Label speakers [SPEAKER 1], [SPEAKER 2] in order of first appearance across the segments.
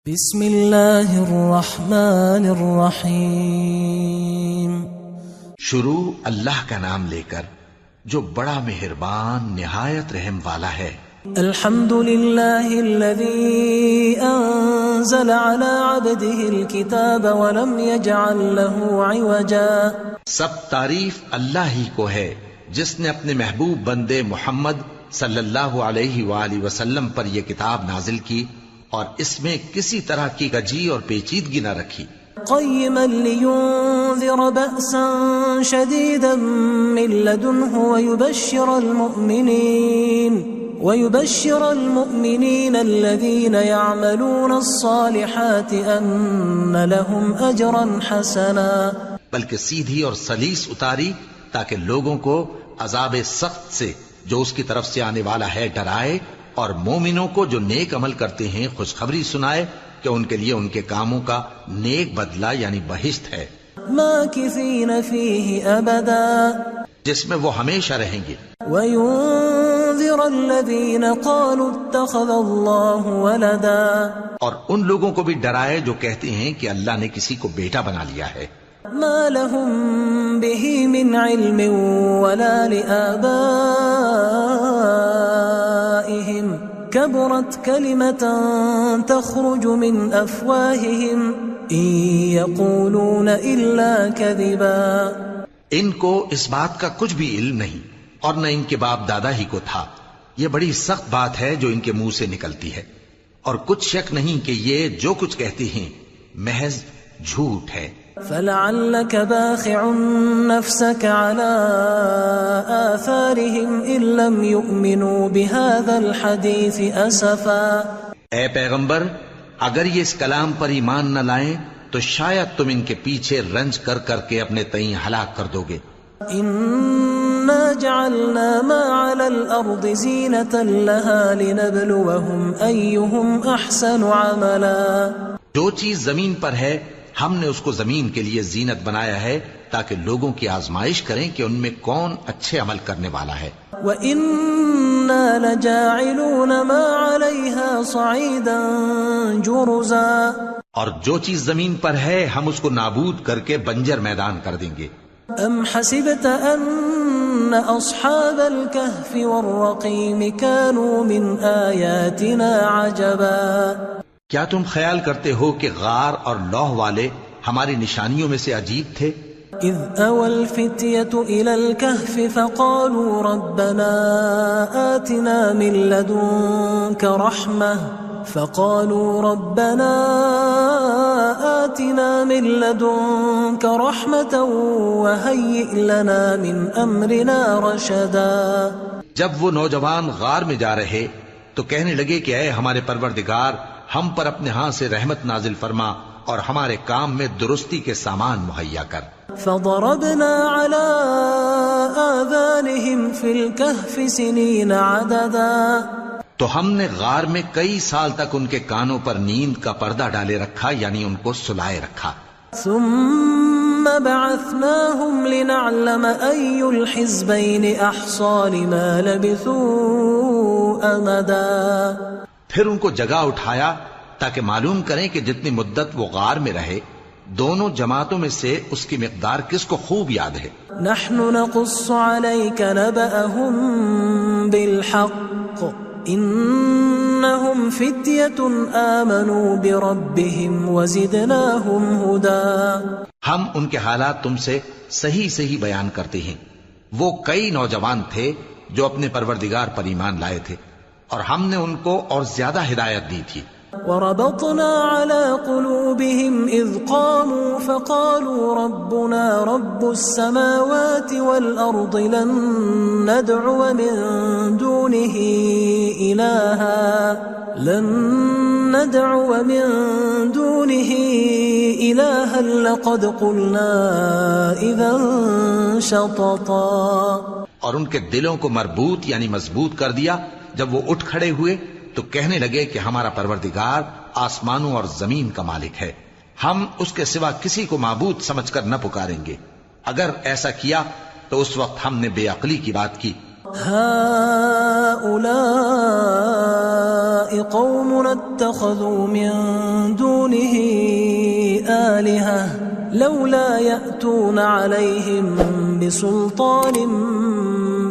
[SPEAKER 1] بسم اللہ الرحمن الرحیم۔
[SPEAKER 2] شروع اللہ کا نام لے کر جو بڑا مہربان نہایت رحم والا ہے۔
[SPEAKER 1] الحمد للہ الذی انزل علی عبده الكتاب ولم يجعل له عوجا۔
[SPEAKER 2] سب تعریف اللہ ہی کو ہے جس نے اپنے محبوب بندے محمد صلی اللہ علیہ وآلہ وسلم پر یہ کتاب نازل کی اور اس میں کسی طرح کی گجی اور پیچیدگی نہ رکھی۔
[SPEAKER 1] قیما لینذر بأسا شدیدا من لدنه ويبشر المؤمنين الذين يعملون الصالحات ان لهم اجرا حسنا۔
[SPEAKER 2] بلکہ سیدھی اور سلیس اتاری تاکہ لوگوں کو عذاب سخت سے جو اس کی طرف سے آنے والا ہے ڈرائے، اور مومنوں کو جو نیک عمل کرتے ہیں خوشخبری سنائے کہ ان کے لیے ان کے کاموں کا نیک بدلہ یعنی بہشت ہے،
[SPEAKER 1] ماکثین فیہ ابدا،
[SPEAKER 2] جس میں وہ ہمیشہ رہیں گے۔
[SPEAKER 1] وینذر الذین قالوا اتخذ اللہ ولدا، اور
[SPEAKER 2] ان لوگوں کو بھی ڈرائے جو کہتے ہیں کہ اللہ نے کسی کو بیٹا بنا لیا ہے۔
[SPEAKER 1] ما لهم به من علم ولا لآبائهم كبرت كلمة تخرج من أفواههم إن يقولون إلا كذبا۔
[SPEAKER 2] ان کو اس بات کا کچھ بھی علم نہیں اور نہ ان کے باپ دادا ہی کو تھا۔ یہ بڑی سخت بات ہے جو ان کے منہ سے نکلتی ہے، اور کچھ شک نہیں کہ یہ جو کچھ کہتے ہیں محض جھوٹ ہے۔
[SPEAKER 1] فلعلك باخع نفسك على آثارهم إن لم يؤمنوا بهذا الحديث أسفا۔
[SPEAKER 2] اے پیغمبر، اگر یہ اس کلام پر ایمان نہ لائیں تو شاید تم ان کے پیچھے رنج کر کر کے اپنے تئیں ہلاک کر دو گے۔
[SPEAKER 1] إنا جعلنا ما على الأرض زينة لها لنبلوهم أيهم أحسن عملا۔
[SPEAKER 2] جو چیز زمین پر ہے ہم نے اس کو زمین کے لیے زینت بنایا ہے تاکہ لوگوں کی آزمائش کریں کہ ان میں کون اچھے عمل کرنے والا ہے۔
[SPEAKER 1] وَإِنَّا لَجَاعِلُونَ مَا عَلَيْهَا صَعِيدًا جُرُزًا،
[SPEAKER 2] اور جو چیز زمین پر ہے ہم اس کو نابود کر کے بنجر میدان کر دیں گے۔
[SPEAKER 1] أَمْ حَسِبْتَ أَنَّ أَصْحَابَ الْكَهْفِ وَالرَّقِيمِ كَانُوا مِنْ آيَاتِنَا عَجَبًا۔
[SPEAKER 2] کیا تم خیال کرتے ہو کہ غار اور لوح والے ہماری نشانیوں میں سے عجیب تھے؟
[SPEAKER 1] اذ اوى الفتية الى الكهف فقالوا ربنا آتنا من لدنك رحمة وهيئ لنا من امرنا رشدا۔
[SPEAKER 2] جب وہ نوجوان غار میں جا رہے تو کہنے لگے کہ اے ہمارے پروردگار، ہم پر اپنے ہاں سے رحمت نازل فرما اور ہمارے کام میں درستی کے سامان مہیا کر۔
[SPEAKER 1] فضربنا على آذانهم في الكهف سنين عددا،
[SPEAKER 2] تو ہم نے غار میں کئی سال تک ان کے کانوں پر نیند کا پردہ ڈالے رکھا، یعنی ان کو سلائے رکھا۔
[SPEAKER 1] ثم بعثناهم لنعلم أي الحزبين أحصى لما لبثوا أمدا،
[SPEAKER 2] پھر ان کو جگہ اٹھایا تاکہ معلوم کریں کہ جتنی مدت وہ غار میں رہے دونوں جماعتوں میں سے اس کی مقدار کس کو خوب یاد ہے۔
[SPEAKER 1] نحن نقص عليك نبأهم بالحق إنهم فتية آمنوا بربهم وزدناهم هدى۔
[SPEAKER 2] ہم ان کے حالات تم سے صحیح صحیح بیان کرتے ہیں۔ وہ کئی نوجوان تھے جو اپنے پروردگار پر ایمان لائے تھے اور ہم نے ان کو اور زیادہ ہدایت دی تھی۔
[SPEAKER 1] وربطنا على قلوبهم إذ قاموا فقالوا ربنا رب السماوات والأرض لن ندعو من دونه إلها لقد قلنا إذا شططا۔
[SPEAKER 2] اور ان کے دلوں کو مربوط یعنی مضبوط کر دیا۔ جب وہ اٹھ کھڑے ہوئے تو کہنے لگے کہ ہمارا پروردگار آسمانوں اور زمین کا مالک ہے، ہم اس کے سوا کسی کو معبود سمجھ کر نہ پکاریں گے۔ اگر ایسا کیا تو اس وقت ہم نے بے عقلی کی بات کی۔
[SPEAKER 1] هؤلاء قومنا اتخذوا من دونه آلهة لولا يأتون عليهم بسلطان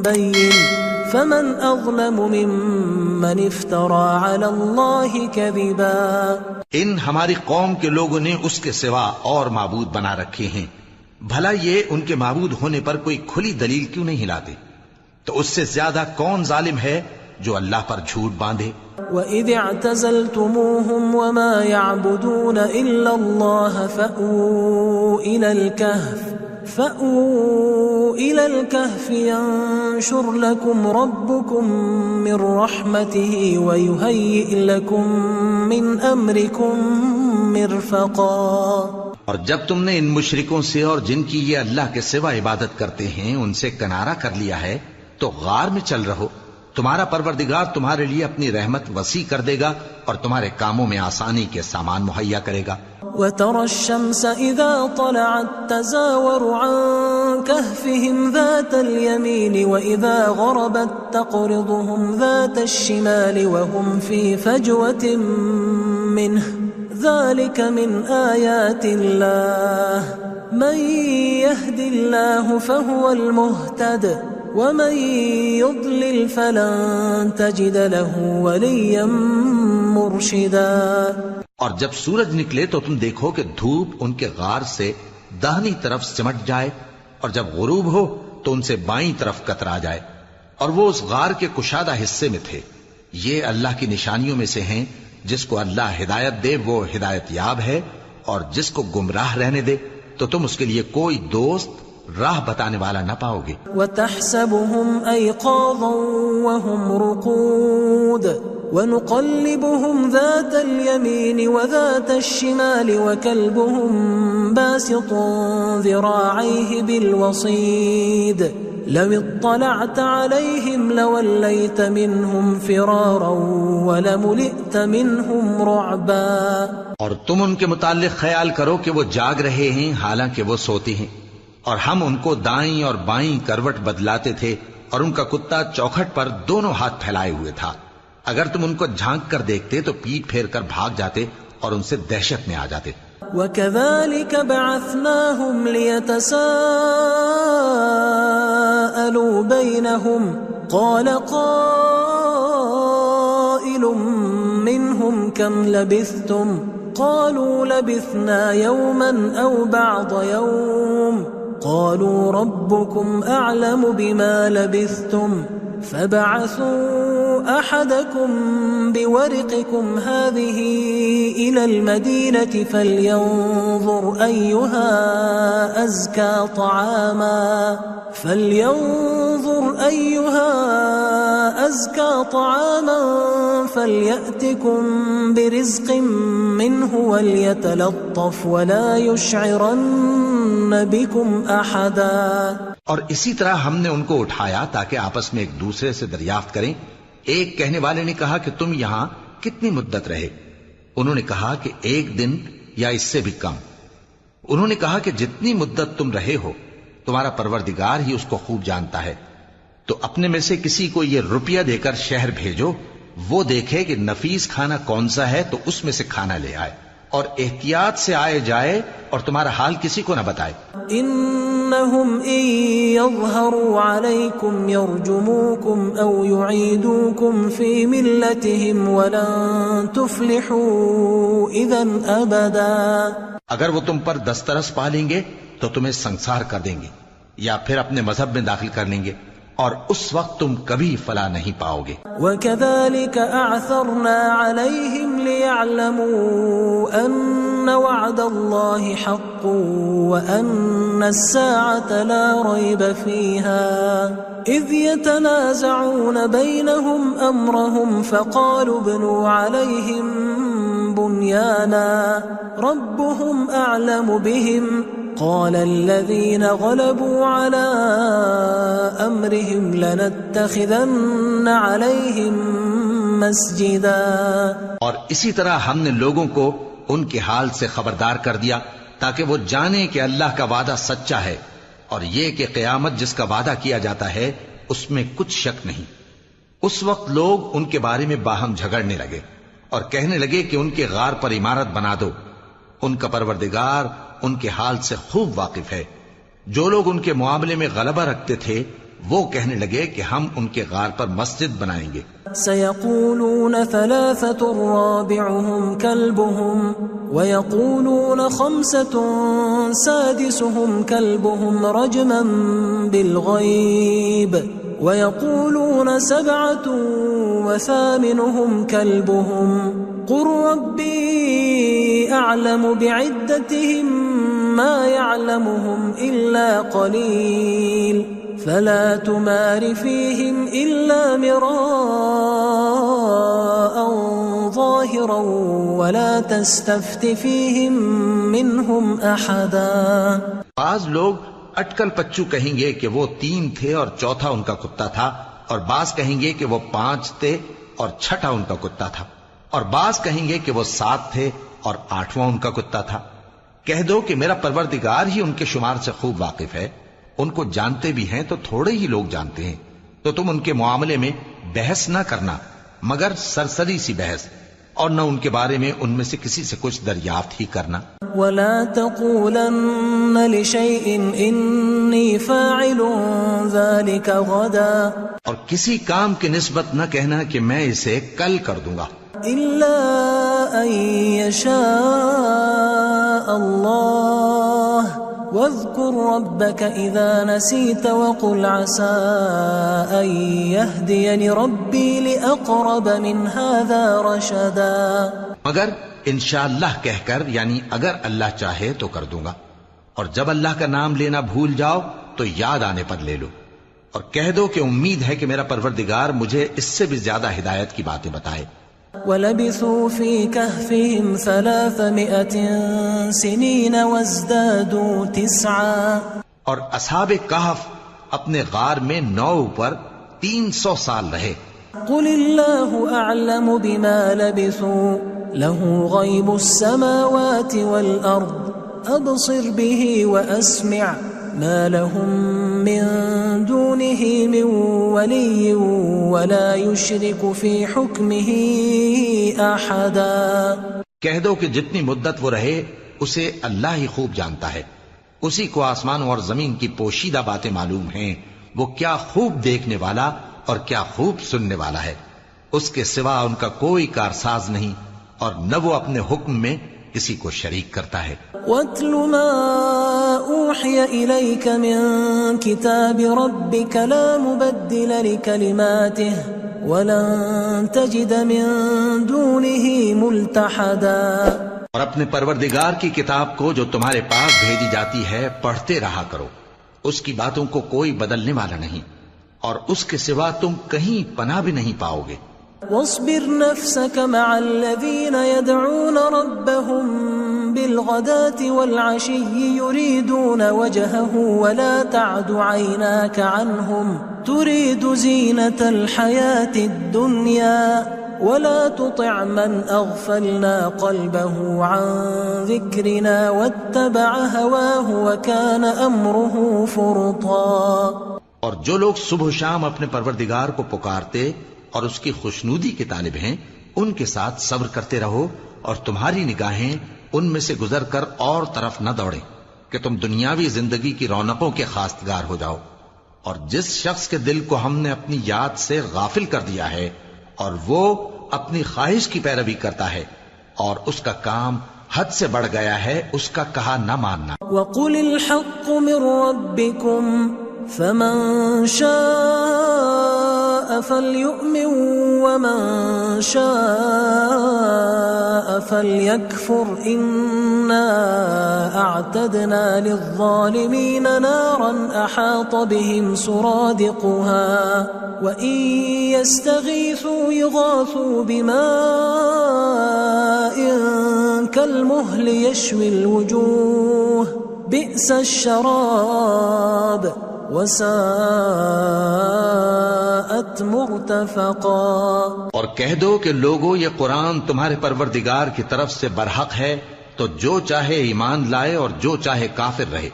[SPEAKER 1] بين فمن أظلم ممن افترى على الله كذبا.
[SPEAKER 2] ان ہماری قوم کے لوگوں نے اس کے سوا اور معبود بنا رکھے ہیں، بھلا یہ ان کے معبود ہونے پر کوئی کھلی دلیل کیوں نہیں لاتے؟ تو اس سے زیادہ کون ظالم ہے جو اللہ پر جھوٹ باندھے؟
[SPEAKER 1] وَإِذِ اعْتَزَلْتُمُوهُمْ وَمَا يَعْبُدُونَ إِلَّا اللَّهَ فَأْوُوا إِلَى الْكَهْفِ يَنشُرْ لَكُمْ رَبُّكُمْ مِنْ رَحْمَتِهِ وَيُهَيِّئْ لَكُمْ مِنْ أَمْرِكُمْ مِرْفَقًا.
[SPEAKER 2] اور جب تم نے ان مشرکوں سے اور جن کی یہ اللہ کے سوا عبادت کرتے ہیں ان سے کنارہ کر لیا ہے تو غار میں چل رہو، تمہارا پروردگار تمہارے لیے اپنی رحمت وسیع کر دے گا اور تمہارے کاموں میں آسانی کے سامان مہیا کرے گا.
[SPEAKER 1] وَتَرَى الشَّمْسَ إِذَا طَلَعَتْ تَزَاوَرُ عَنْ كَهْفِهِمْ ذَاتَ الْيَمِينِ وَإِذَا غَرَبَتْ تَقْرِضُهُمْ ذَاتَ الشِّمَالِ وَهُمْ فِي فَجْوَةٍ مِّنْهُ ذَلِكَ مِنْ آيَاتِ اللَّهِ مَنْ يَهْدِ اللَّهُ فَهُوَ الْمُهْتَدِ وَمَنْ يُضْلِلْ فَلَنْ تَجِدَ لَهُ وَلِيًّا مُرْشِدًا.
[SPEAKER 2] اور جب سورج نکلے تو تم دیکھو کہ دھوپ ان کے غار سے داہنی طرف سمٹ جائے اور جب غروب ہو تو ان سے بائیں طرف کترا جائے، اور وہ اس غار کے کشادہ حصے میں تھے. یہ اللہ کی نشانیوں میں سے ہیں، جس کو اللہ ہدایت دے وہ ہدایت یاب ہے، اور جس کو گمراہ رہنے دے تو تم اس کے لیے کوئی دوست راہ بتانے والا نہ پاؤ گے.
[SPEAKER 1] وَتَحْسَبُهُمْ أَيْقَاظًا وَهُمْ رُقُودٌ وَنُقَلِّبُهُمْ ذَاتَ الْيَمِينِ وَذَاتَ الشِّمَالِ وَكَلْبُهُمْ بَاسِطٌ ذِرَاعَيْهِ بِالْوَصِيدِ لَوِ اطَّلَعْتَ عَلَيْهِمْ لَوَلَّيْتَ مِنْهُمْ فِرَارًا وَلَمُلِئْتَ مِنْهُمْ رُعْبًا.
[SPEAKER 2] اور تم ان کے متعلق خیال کرو کہ وہ جاگ رہے ہیں حالانکہ وہ سوتے ہیں، اور ہم ان کو دائیں اور بائیں کروٹ بدلاتے تھے، اور ان کا کتا چوکھٹ پر دونوں ہاتھ پھیلائے ہوئے تھا. اگر تم ان کو جھانک کر دیکھتے تو پیٹ پھیر کر بھاگ جاتے اور ان سے دہشت میں آ جاتے.
[SPEAKER 1] وَكَذَلِكَ بَعَثْنَاهُمْ لِيَتَسَاءَلُوا بَيْنَهُمْ قَالَ قَائِلٌ مِّنْهُمْ كَمْ لَبِثْتُمْ قَالُوا لَبِثْنَا يَوْمًا أَوْ بَعْضَ يَوْمٍ قَالُوا رَبُّكُمْ أَعْلَمُ بِمَا لَبِثْتُمْ فَبَعَثُوا أَحَدَكُمْ بِوَرِقِكُمْ هَذِهِ إِلَى الْمَدِينَةِ فَلْيَنظُرْ أَيُّهَا أَزْكَى طَعَامًا فَلْيَأْتِكُمْ بِرِزْقٍ مِّنْهُ وَلْيَتَلَطَّفْ وَلَا يُشْعِرَنَّ بِكُمْ أَحَدًا.
[SPEAKER 2] اور اسی طرح ہم نے ان کو اٹھایا تاکہ آپس میں ایک دوسرے سے دریافت کریں. ایک کہنے والے نے کہا کہ تم یہاں کتنی مدت رہے؟ انہوں نے کہا کہ 1 دن یا اس سے بھی کم. انہوں نے کہا کہ جتنی مدت تم رہے ہو تمہارا پروردگار ہی اس کو خوب جانتا ہے. تو اپنے میں سے کسی کو یہ روپیہ دے کر شہر بھیجو، وہ دیکھے کہ نفیس کھانا کون سا ہے تو اس میں سے کھانا لے آئے، اور احتیاط سے آئے جائے اور تمہارا حال کسی کو نہ بتائے.
[SPEAKER 1] انہم ان یظہروا علیکم یرجموکم او یعیدوکم فی ملتہم ولن تفلحوا اذا ابدا. اگر
[SPEAKER 2] وہ تم پر دسترس پا لیں گے تو تمہیں سنسار کر دیں گے یا پھر اپنے مذہب میں داخل کر لیں گے، اور اس وقت تم کبھی فلاح نہیں پاؤ گے.
[SPEAKER 1] وَكَذَلِكَ أَعْثَرْنَا عَلَيْهِمْ لِيَعْلَمُوا أَنَّ وَعْدَ اللَّهِ حَقٌّ وَأَنَّ السَّاعَةَ لَا رَيْبَ فِيهَا إِذْ يَتَنَازَعُونَ بَيْنَهُمْ أَمْرَهُمْ فَقَالُوا ابْنُوا عَلَيْهِمْ بُنْيَانًا رَبُّهُمْ أَعْلَمُ بِهِمْ قال الذين غلبوا على أمرهم لنتخذن عليهم مسجدا.
[SPEAKER 2] اور اسی طرح ہم نے لوگوں کو ان کے حال سے خبردار کر دیا تاکہ وہ جانیں کہ اللہ کا وعدہ سچا ہے، اور یہ کہ قیامت جس کا وعدہ کیا جاتا ہے اس میں کچھ شک نہیں۔ اس وقت لوگ ان کے بارے میں باہم جھگڑنے لگے اور کہنے لگے کہ ان کے غار پر عمارت بنا دو۔ ان کا پروردگار ان کے حال سے خوب واقف ہے۔ جو لوگ ان کے معاملے میں غلبہ رکھتے تھے وہ کہنے لگے کہ ہم ان کے غار پر مسجد بنائیں گے۔
[SPEAKER 1] سيقولون ثلاثة رابعهم كلبهم ويقولون 5 سادسهم كلبهم رجما بالغيب ويقولون 7 وثامنهم كلبهم قل ربي أعلم بعدتهم ما يعلمهم إلا قليل فلا تمار فيهم إلا مراء ظاهرا ولا تستفت فيهم منهم أحدا۔
[SPEAKER 2] بعض لوگ اٹکل پچو کہیں گے کہ وہ 3 تھے اور چوتھا ان کا کتا تھا، اور بعض کہیں گے کہ وہ 5 تھے اور چھٹا ان کا کتا تھا، اور بعض کہیں گے کہ وہ 7 تھے اور 8واں ان کا کتا تھا۔ کہہ دو کہ میرا پروردگار ہی ان کے شمار سے خوب واقف ہے، ان کو جانتے بھی ہیں تو تھوڑے ہی لوگ جانتے ہیں، تو تم ان کے معاملے میں بحث نہ کرنا مگر سرسری سی بحث، اور نہ ان کے بارے میں ان میں سے کسی سے کچھ دریافت ہی کرنا۔
[SPEAKER 1] ولا تقولن لشيء إني فاعل ذلك غدا،
[SPEAKER 2] اور کسی کام کی نسبت نہ کہنا کہ میں اسے کل کر دوں گا،
[SPEAKER 1] إلا أن يشاء الله واذكر ربك إذا نسيت وقل عسى أن يهديني ربي لأقرب من هذا رشدا۔
[SPEAKER 2] مگر انشاءاللہ کہہ کر، یعنی اگر اللہ چاہے تو کر دوں گا، اور جب اللہ کا نام لینا بھول جاؤ تو یاد آنے پر لے لو، اور کہہ دو کہ امید ہے کہ میرا پروردگار مجھے اس سے بھی زیادہ ہدایت کی باتیں بتائے۔
[SPEAKER 1] وَلَبِثُوا فِي كَهْفِهِمْ 300 سِنِينَ وَازْدَادُوا 9۔
[SPEAKER 2] اور اصحاب کہف اپنے غار میں 9 پر 300 سال رہے۔
[SPEAKER 1] قُلِ اللَّهُ أَعْلَمُ بِمَا لَبِثُوا لَهُ غَيْبُ السَّمَاوَاتِ وَالْأَرْضِ أَبْصِرْ بِهِ وَأَسْمِعْ مَا لَهُم مِّن دُونِهِ مِن وَلِيٍّ وَلَا يُشْرِكُ فِي حُكْمِهِ أَحَدًا۔
[SPEAKER 2] کہہ دو کہ جتنی مدت وہ رہے اسے اللہ ہی خوب جانتا ہے، اسی کو آسمانوں اور زمین کی پوشیدہ باتیں معلوم ہیں، وہ کیا خوب دیکھنے والا اور کیا خوب سننے والا ہے۔ اس کے سوا ان کا کوئی کارساز نہیں، اور نہ وہ اپنے حکم میں کسی کو شریک کرتا ہے۔
[SPEAKER 1] وَاتْلُ مَا أُوحِيَ إِلَيْكَ مِن كِتَابِ رَبِّكَ لَا مُبَدِّلَ لِكَلِمَاتِهِ وَلَن تَجِدَ مِن دُونِهِ مُلْتَحَدًا۔
[SPEAKER 2] اور اپنے پروردگار کی کتاب کو جو تمہارے پاس بھیجی جاتی ہے پڑھتے رہا کرو، اس کی باتوں کو کوئی بدلنے والا نہیں، اور اس کے سوا تم کہیں پناہ بھی نہیں پاؤ گے۔
[SPEAKER 1] واصبر نفسك مع الذين يدعون ربهم بالغداة والعشي يريدون وجهه ولا تعد عيناك عنهم تريد زينة الحياة الدنيا ولا تطع من أغفلنا قلبه عن ذكرنا واتبع هواه وكان أمره فرطا۔
[SPEAKER 2] اور جو لوگ صبح و شام اپنے پروردگار کو پکارتے اور اس کی خوشنودی کے طالب ہیں، ان کے ساتھ صبر کرتے رہو، اور تمہاری نگاہیں ان میں سے گزر کر اور طرف نہ دوڑیں کہ تم دنیاوی زندگی کی رونقوں کے خواستگار ہو جاؤ۔ اور جس شخص کے دل کو ہم نے اپنی یاد سے غافل کر دیا ہے اور وہ اپنی خواہش کی پیروی کرتا ہے اور اس کا کام حد سے بڑھ گیا ہے، اس کا کہا نہ ماننا۔
[SPEAKER 1] وَقُلِ الْحَقُّ مِن رَّبِّكُمْ فَمَن شَاءَ فَلْيُؤْمِن وَمَن شَاءَ فَلْيَكْفُرْ إِنَّا أَعْتَدْنَا لِلظَّالِمِينَ نَارًا أَحَاطَ بِهِمْ سُرَادِقُهَا وَإِن يَسْتَغِيثُوا يُغَاثُوا بِمَاءٍ كَالْمُهْلِ يَشْوِي الْوُجُوهَ بِئْسَ الشَّرَابُ وَسَاءَتْ مُرْتَفَقًا۔
[SPEAKER 2] اور کہہ دو کہ لوگو یہ قرآن تمہارے پروردگار کی طرف سے برحق ہے، تو جو چاہے ایمان لائے اور جو چاہے کافر رہے۔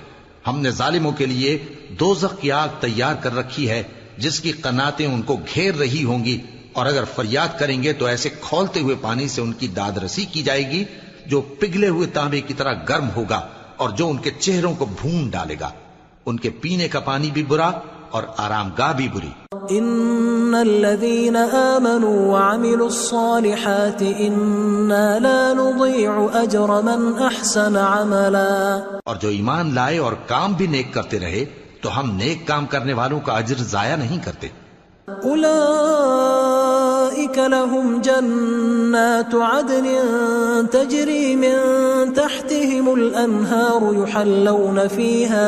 [SPEAKER 2] ہم نے ظالموں کے لیے دوزخ کی آگ تیار کر رکھی ہے جس کی قناتیں ان کو گھیر رہی ہوں گی، اور اگر فریاد کریں گے تو ایسے کھولتے ہوئے پانی سے ان کی داد رسی کی جائے گی جو پگھلے ہوئے تانبے کی طرح گرم ہوگا اور جو ان کے چہروں کو بھون ڈالے گا۔ ان کے پینے کا پانی بھی برا اور آرام گاہ بھی بری۔
[SPEAKER 1] ان الذين آمنوا وعملوا الصالحات انا لا نضيع اجر من احسن عملا،
[SPEAKER 2] اور جو ایمان لائے اور کام بھی نیک کرتے رہے تو ہم نیک کام کرنے والوں کا اجر ضائع نہیں کرتے۔
[SPEAKER 1] اولئك لهم جنات عدن تجري من تحتهم الانهار يحلون فيها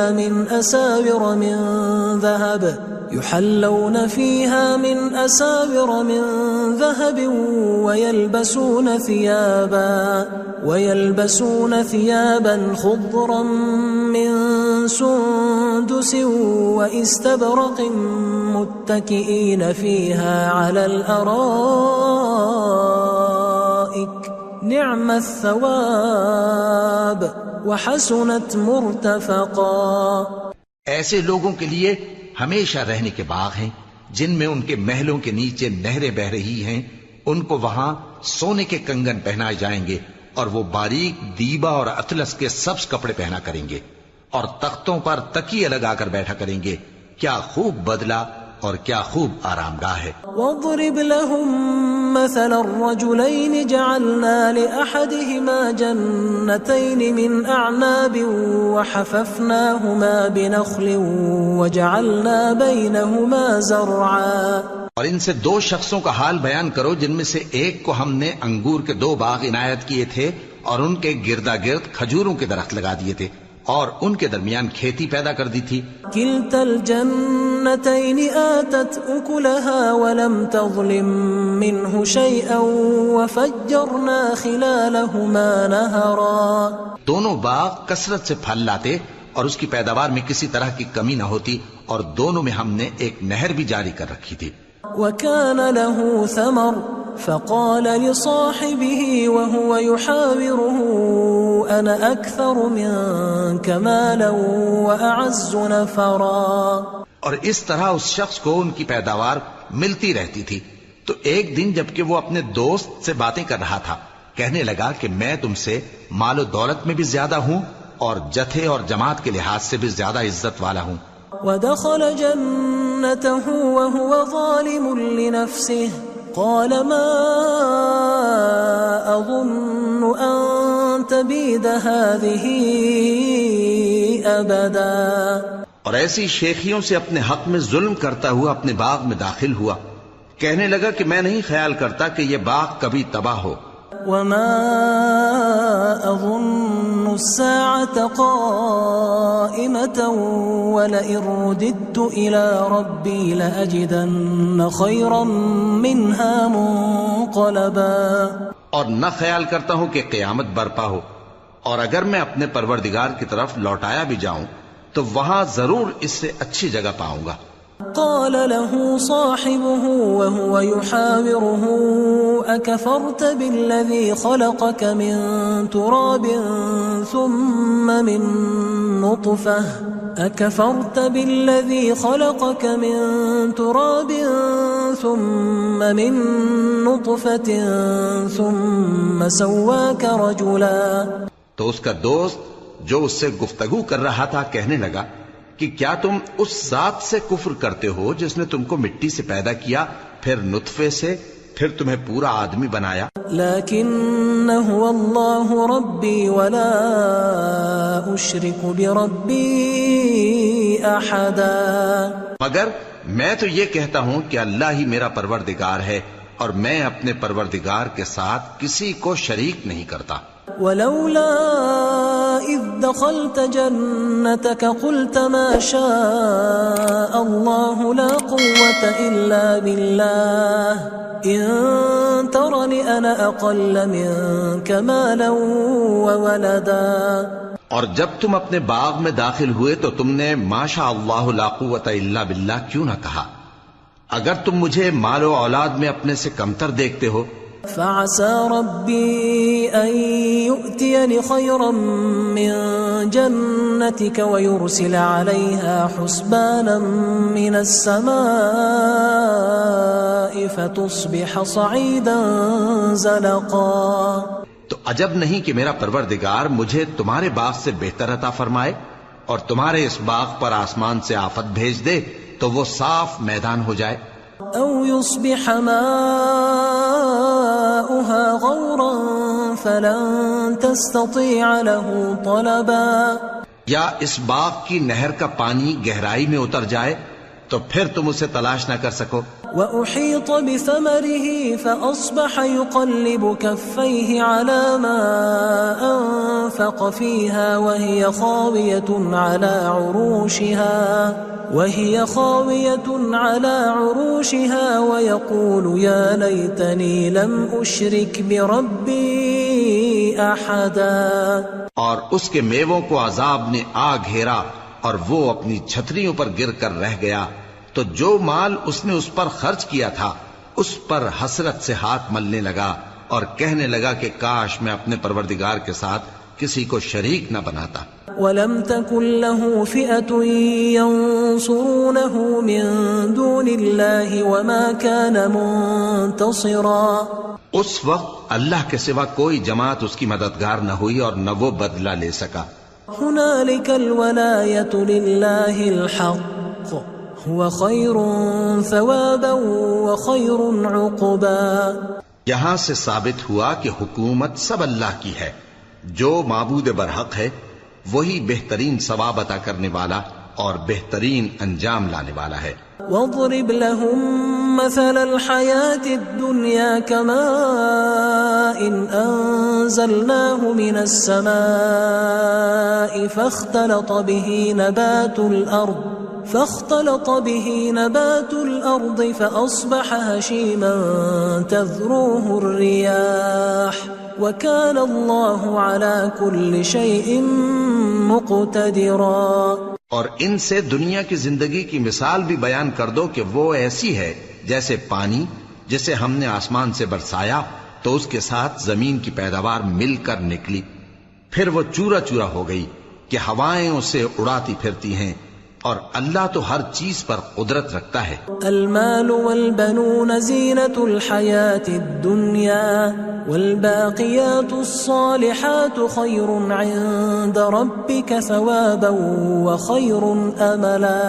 [SPEAKER 1] من أساور من ذهب ويلبسون ثيابا خضرا من سندس واستبرق متكئين فيها على الأرائك نعم الثواب وحسنت مرتفقا۔
[SPEAKER 2] ایسے لوگوں کے لیے ہمیشہ رہنے کے باغ ہیں جن میں ان کے محلوں کے نیچے نہریں بہ رہی ہیں، ان کو وہاں سونے کے کنگن پہنائے جائیں گے اور وہ باریک دیبا اور اطلس کے سبز کپڑے پہنا کریں گے اور تختوں پر تکیے لگا کر بیٹھا کریں گے۔ کیا خوب بدلہ اور کیا خوب آرام گاہ ہے۔
[SPEAKER 1] واضرب لهم مثل الرجلين جعلنا لأحدهما جنتين من أعناب وحففناهما بنخل وجعلنا بينهما زرعا۔
[SPEAKER 2] اور ان سے دو شخصوں کا حال بیان کرو جن میں سے ایک کو ہم نے انگور کے 2 باغ عنایت کیے تھے اور ان کے گردا گرد کھجوروں کے درخت لگا دیے تھے اور ان کے درمیان کھیتی پیدا کر دی تھی۔
[SPEAKER 1] كلتا الجنتين آتت أكلها ولم تظلم منه شيئا وفجرنا خلالهما نهرا۔
[SPEAKER 2] دونوں باغ کثرت سے پھل لاتے اور اس کی پیداوار میں کسی طرح کی کمی نہ ہوتی، اور دونوں میں ہم نے ایک نہر بھی جاری کر رکھی تھی۔
[SPEAKER 1] وكان له ثمر فقال لصاحبه وهو يحاوره أنا أكثر منك مالا وأعز نفرا۔
[SPEAKER 2] اور اس طرح اس شخص کو ان کی پیداوار ملتی رہتی تھی، تو ایک دن جبکہ وہ اپنے دوست سے باتیں کر رہا تھا کہنے لگا کہ میں تم سے مال و دولت میں بھی زیادہ ہوں اور جتھے اور جماعت کے لحاظ سے بھی زیادہ عزت والا ہوں۔
[SPEAKER 1] ودخل جنته وهو ظالم لنفسه قال ما أظن أن تبيد هذه أبدا۔
[SPEAKER 2] اور ایسی شیخیوں سے اپنے حق میں ظلم کرتا ہوا اپنے باغ میں داخل ہوا، کہنے لگا کہ میں نہیں خیال کرتا کہ یہ باغ کبھی تباہ ہو۔
[SPEAKER 1] وما أظن الساعة قائمة ولئن رددت إلى ربي لأجدن خيرا منها منقلبا۔
[SPEAKER 2] اور نہ خیال کرتا ہوں کہ قیامت برپا ہو، اور اگر میں اپنے پروردگار کی طرف لوٹایا بھی جاؤں تو وہاں ضرور اس سے اچھی جگہ پاؤں گا۔
[SPEAKER 1] قال له صاحبه وهو يحاوره أكفرت بالذي خلقك من تراب ثم من نطفة ثم سواك رجلا۔
[SPEAKER 2] تو اس کا دوست جو اس سے گفتگو کر رہا تھا کہنے لگا کہ کیا تم اس ذات سے کفر کرتے ہو جس نے تم کو مٹی سے پیدا کیا، پھر نطفے سے، پھر تمہیں پورا آدمی بنایا؟
[SPEAKER 1] لیکن هو اللہ ربی ولا اشرک بربی احدا۔
[SPEAKER 2] مگر میں تو یہ کہتا ہوں کہ اللہ ہی میرا پروردگار ہے اور میں اپنے پروردگار کے ساتھ کسی کو شریک نہیں کرتا۔
[SPEAKER 1] ولولا إذ دخلت جنتك قلت ما شاء الله لا قوة إلا بالله إن ترني أنا أقل منك مالا وولدا۔
[SPEAKER 2] اور جب تم اپنے باغ میں داخل ہوئے تو تم نے ما شاء اللہ لا قوت الا باللہ کیوں نہ کہا؟ اگر تم مجھے مال و اولاد میں اپنے سے کمتر دیکھتے ہو
[SPEAKER 1] فعسى ربي أن يؤتيني خيرا من جنتك ويرسل عليها حسبانا من السماء فتصبح صعيدا زلقا.
[SPEAKER 2] تو عجب نہیں کہ میرا پروردگار مجھے تمہارے باغ سے بہتر عطا فرمائے اور تمہارے اس باغ پر آسمان سے آفت بھیج دے تو وہ صاف میدان ہو جائے.
[SPEAKER 1] أو يصبح ماؤها غورا فلن تستطيع له طلبا.
[SPEAKER 2] یا اس باغ کی نہر کا پانی گہرائی میں اتر جائے تو پھر تم اسے تلاش نہ کر سکو.
[SPEAKER 1] وأحيط بثمره فأصبح يقلب كفيه على ما أنفق فيها وهي خاوية على عروشها ويقول يا ليتني لم أشرك بربي أحدا.
[SPEAKER 2] اور اس کے میووں کو عذاب نے آ گھیرا اور وہ اپنی چھتریوں پر گر کر رہ گیا تو جو مال اس نے اس پر خرچ کیا تھا اس پر حسرت سے ہاتھ ملنے لگا اور کہنے لگا کہ کاش میں اپنے پروردگار کے ساتھ کسی کو شریک نہ بناتا.
[SPEAKER 1] وَلَمْ تَكُنْ لَهُ فِئَةٌ يَنْصُرُونَهُ مِنْ دُونِ اللَّهِ وَمَا كَانَ مُنْتَصِرًا.
[SPEAKER 2] اس وقت اللہ کے سوا کوئی جماعت اس کی مددگار نہ ہوئی اور نہ وہ بدلہ لے سکا.
[SPEAKER 1] هُنَالِكَ الْوَلَایَةُ لِلَّهِ الْحَقِّ هُوَ خَيْرٌ ثَوَابًا وَخَيْرٌ عُقْبًا.
[SPEAKER 2] یہاں سے ثابت ہوا کہ حکومت سب اللہ کی ہے. جو معبود برحق ہے وہی بہترین ثواب عطا کرنے والا اور بہترین انجام لانے والا ہے.
[SPEAKER 1] وَاضْرِبْ لَهُمْ مَثَلَ الْحَيَاةِ الدُّنْيَا كَمَاءٍ أَنزَلْنَاهُ مِنَ السَّمَاءِ فاختلط به نبات الأرض فأصبح هشيما تذروه الرياح وكان الله على كل شيء مقتدرا.
[SPEAKER 2] اور ان سے دنیا کی زندگی کی مثال بھی بیان کر دو کہ وہ ایسی ہے جیسے پانی جسے ہم نے آسمان سے برسایا تو اس کے ساتھ زمین کی پیداوار مل کر نکلی پھر وہ چورا چورا ہو گئی کہ ہوائیں اسے اڑاتی پھرتی ہیں اور اللہ تو ہر چیز پر قدرت رکھتا ہے.
[SPEAKER 1] المال والبنون زینة الحیاة الدنیا والباقیات الصالحات خیر عند ربک ثوابا وخیر املا.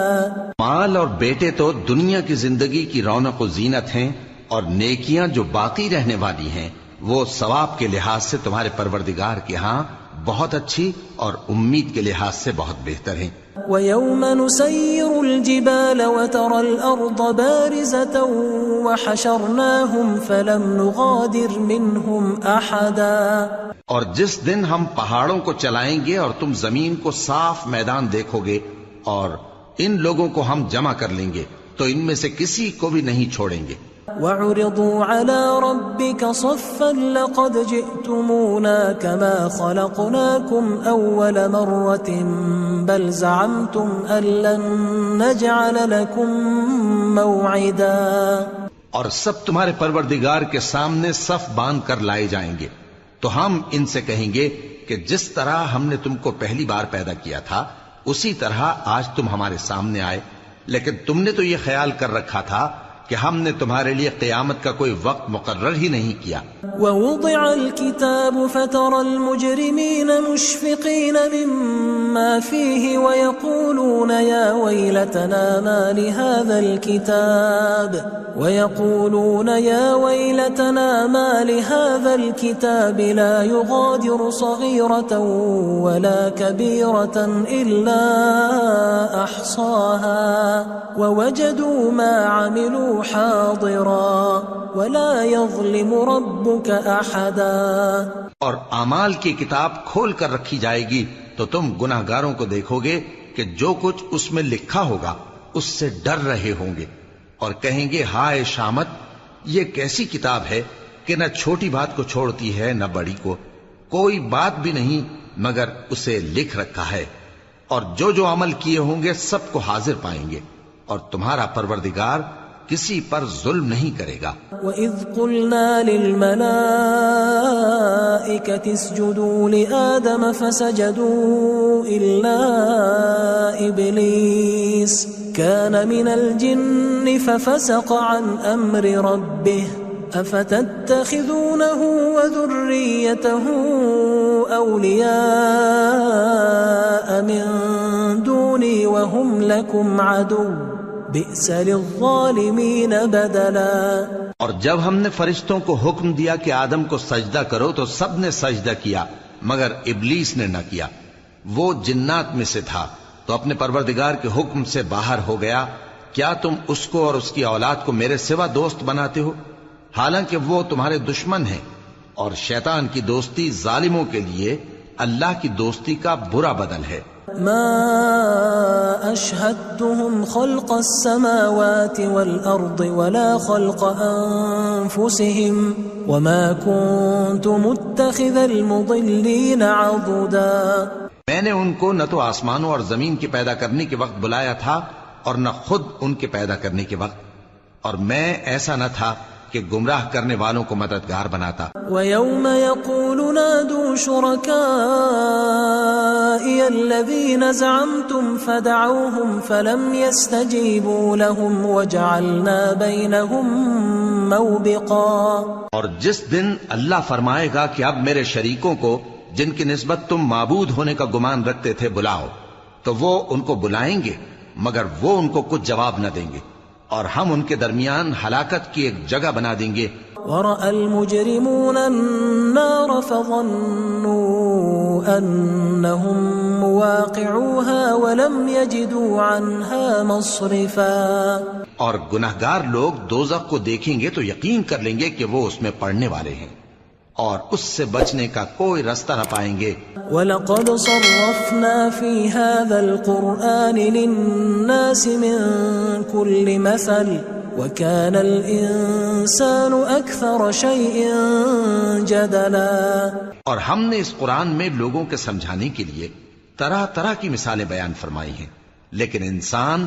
[SPEAKER 2] مال اور بیٹے تو دنیا کی زندگی کی رونق و زینت ہیں اور نیکیاں جو باقی رہنے والی ہیں وہ ثواب کے لحاظ سے تمہارے پروردگار کے ہاں بہت اچھی اور امید کے لحاظ سے بہت بہتر ہیں.
[SPEAKER 1] وَيَوْمَ نُسَيِّرُ الْجِبَالَ وَتَرَى الْأَرْضَ بَارِزَةً وَحَشَرْنَاهُمْ فَلَمْ نُغَادِرْ مِنْهُمْ أَحَدًا.
[SPEAKER 2] اور جس دن ہم پہاڑوں کو چلائیں گے اور تم زمین کو صاف میدان دیکھو گے اور ان لوگوں کو ہم جمع کر لیں گے تو ان میں سے کسی کو بھی نہیں چھوڑیں گے.
[SPEAKER 1] وَعُرِضُوا عَلَى رَبِّكَ صَفًّا لَقَدْ جِئْتُمُونَا كَمَا خَلَقْنَاكُمْ أَوَّلَ مَرَّةٍ بَلْ زَعَمْتُمْ أَن لَّن نَّجْعَلَ لَكُم مَّوْعِدًا.
[SPEAKER 2] اور سب تمہارے پروردگار کے سامنے صف باندھ کر لائے جائیں گے تو ہم ان سے کہیں گے کہ جس طرح ہم نے تم کو پہلی بار پیدا کیا تھا اسی طرح آج تم ہمارے سامنے آئے لیکن تم نے تو یہ خیال کر رکھا تھا کہ ہم نے تمہارے لیے قیامت کا کوئی وقت مقرر ہی نہیں کیا.
[SPEAKER 1] وَوُضِعَ الْكِتَابُ فَتَرَى الْمُجْرِمِينَ مُشْفِقِينَ مِمَّا فِيهِ وَيَقُولُونَ يَا وَيْلَتَنَا مَا لِهَذَا الْكِتَابِ لَا يُغَادِرُ صَغِيرَةً وَلَا كَبِيرَةً إِلَّا أَحْصَاهَا وَوَجَدُوا مَا عَمِلُوا حَاضِرًا وَلَا يَظْلِمُ رَبُّكَ أَحَدًا.
[SPEAKER 2] اور اعمال کی کتاب کھول کر رکھی جائے گی تو تم گناہگاروں کو دیکھو گے کہ جو کچھ اس میں لکھا ہوگا اس سے ڈر رہے ہوں گے اور کہیں گے ہائے شامت یہ کیسی کتاب ہے کہ نہ چھوٹی بات کو چھوڑتی ہے نہ بڑی کو کوئی بات بھی نہیں مگر اسے لکھ رکھا ہے اور جو جو عمل کیے ہوں گے سب کو حاضر پائیں گے اور تمہارا پروردگار کسی پر ظلم نہیں کرے گا۔
[SPEAKER 1] وَإِذْ قُلْنَا لِلْمَلَائِكَةِ اسْجُدُوا لِآدَمَ فَسَجَدُوا إِلَّا إِبْلِيسَ كَانَ مِنَ الْجِنِّ فَفَسَقَ عَنْ أَمْرِ رَبِّهِ أَفَتَتَّخِذُونَهُ وَذُرِّيَّتَهُ أَوْلِيَاءَ مِن دُونِي وَهُمْ لَكُمْ عَدُوٌّ بئس للظالمین بدلا۔
[SPEAKER 2] اور جب ہم نے فرشتوں کو حکم دیا کہ آدم کو سجدہ کرو تو سب نے سجدہ کیا مگر ابلیس نے نہ کیا، وہ جنات میں سے تھا تو اپنے پروردگار کے حکم سے باہر ہو گیا۔ کیا تم اس کو اور اس کی اولاد کو میرے سوا دوست بناتے ہو، حالانکہ وہ تمہارے دشمن ہیں، اور شیطان کی دوستی ظالموں کے لیے اللہ کی دوستی کا برا بدل ہے۔
[SPEAKER 1] ما أشهدتهم خلق السماوات والأرض ولا خلق أنفسهم وما كنت متخذ المضلين عضدا۔
[SPEAKER 2] میں نے ان کو نہ تو آسمانوں اور زمین کے پیدا کرنے کے وقت بلایا تھا اور نہ خود ان کے پیدا کرنے کے وقت، اور میں ایسا نہ تھا کہ گمراہ کرنے والوں کو مددگار بناتا۔
[SPEAKER 1] وَيَوْمَ يَقُولُ نَادُوا شُرَكَائِيَ الَّذِينَ زَعَمْتُمْ فَدَعَوْهُمْ فَلَمْ يَسْتَجِيبُوا لَهُمْ وَجَعَلْنَا بَيْنَهُمْ مَوْبِقًا۔ اور جس دن اللہ فرمائے گا کہ اب میرے شریکوں کو جن کی نسبت تم معبود ہونے کا گمان رکھتے تھے بلاؤ، تو وہ ان کو بلائیں گے مگر وہ ان کو کچھ جواب نہ دیں گے، اور ہم ان کے درمیان ہلاکت کی ایک جگہ بنا دیں گے۔ وَرَأَى الْمُجْرِمُونَ النَّارَ فَظَنُّوا أَنَّهُمْ مُوَاقِعُوهَا وَلَمْ يَجِدُوا عَنْهَا مَصْرِفًا۔
[SPEAKER 2] اور گناہگار لوگ دوزخ کو دیکھیں گے تو یقین کر لیں گے کہ وہ اس میں پڑنے والے ہیں، اور اس سے بچنے کا کوئی رستہ نہ پائیں گے۔
[SPEAKER 1] وَلَقَدْ صَرَّفْنَا فِي هَذَا الْقُرْآنِ لِلنَّاسِ مِنْ كُلِّ مَثَلٍ وَكَانَ الْإِنسَانُ أَكْثَرَ شَيْءٍ جَدَلًا۔
[SPEAKER 2] اور ہم نے اس قرآن میں لوگوں کے سمجھانے کے لیے طرح طرح کی مثالیں بیان فرمائی ہیں، لیکن انسان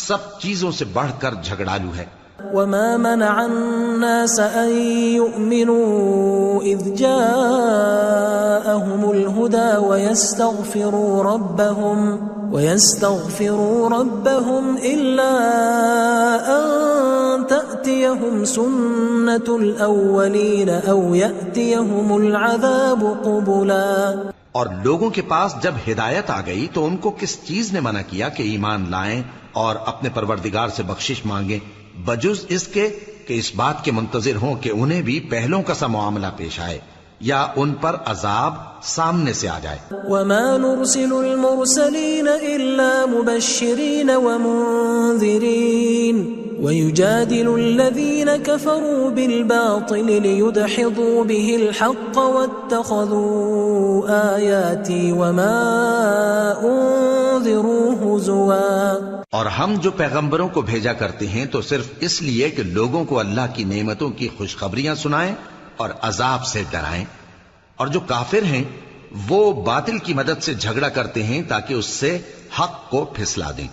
[SPEAKER 2] سب چیزوں سے بڑھ کر جھگڑالو ہے۔
[SPEAKER 1] وَمَا مَنَعَ النَّاسَ أَن يُؤْمِنُوا إِذْ جَاءَهُمُ الْهُدَى وَيَسْتَغْفِرُوا رَبَّهُمْ إِلَّا أَن تَأْتِيَهُمْ سُنَّةُ الْأَوَّلِينَ أَوْ يَأْتِيَهُمُ الْعَذَابُ قُبُلًا۔
[SPEAKER 2] اور لوگوں کے پاس جب ہدایت آ گئی تو ان کو کس چیز نے منع کیا کہ ایمان لائیں اور اپنے پروردگار سے بخشش مانگیں، بجز اس کے کہ اس بات کے منتظر ہوں کہ انہیں بھی پہلوں کا سا معاملہ پیش آئے یا ان پر عذاب سامنے سے آ جائے۔
[SPEAKER 1] وَمَا نُرْسِلُ الْمُرْسَلِينَ إِلَّا مُبَشِّرِينَ وَمُنذِرِينَ وَيُجَادِلُ الَّذِينَ كَفَرُوا بِالْبَاطِلِ لِيُدْحِضُوا بِهِ الْحَقَّ وَاتَّخَذُوا آيَاتِي وَمَا أُنذِرُوا هُزُوًا۔
[SPEAKER 2] اور ہم جو پیغمبروں کو بھیجا کرتے ہیں تو صرف اس لیے کہ لوگوں کو اللہ کی نعمتوں کی خوشخبریاں سنائیں اور عذاب سے ڈرائیں، اور جو کافر ہیں وہ باطل کی مدد سے جھگڑا کرتے ہیں تاکہ اس سے حق کو پھسلا دیں،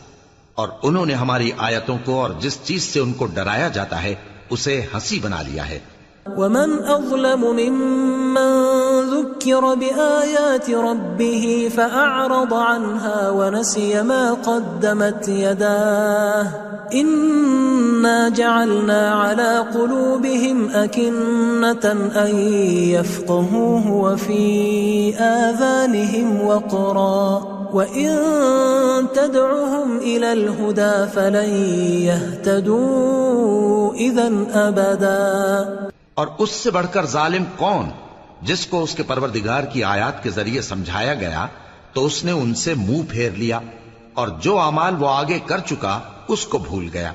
[SPEAKER 2] اور انہوں نے ہماری آیتوں کو اور جس چیز سے ان کو ڈرایا جاتا ہے اسے ہنسی بنا لیا ہے۔
[SPEAKER 1] وَمَنْ أَظْلَمُ مِمَّنْ ذُكِّرَ بِآيَاتِ رَبِّهِ فَأَعْرَضَ عَنْهَا وَنَسِيَ مَا قَدَّمَتْ يَدَاهُ إِنَّا جَعَلْنَا عَلَى قُلُوبِهِمْ أَكِنَّةً أَن يَفْقَهُوهُ وَفِي آذَانِهِمْ وَقْرًا وَإِن تَدْعُهُمْ إِلَى الْهُدَى فَلَن يَهْتَدُوا إِذًا أَبَدًا۔
[SPEAKER 2] اور اس سے بڑھ کر ظالم کون جس کو اس کے پروردگار کی آیات کے ذریعے سمجھایا گیا تو اس نے ان سے منہ پھیر لیا، اور جو اعمال وہ آگے کر چکا اس کو بھول گیا۔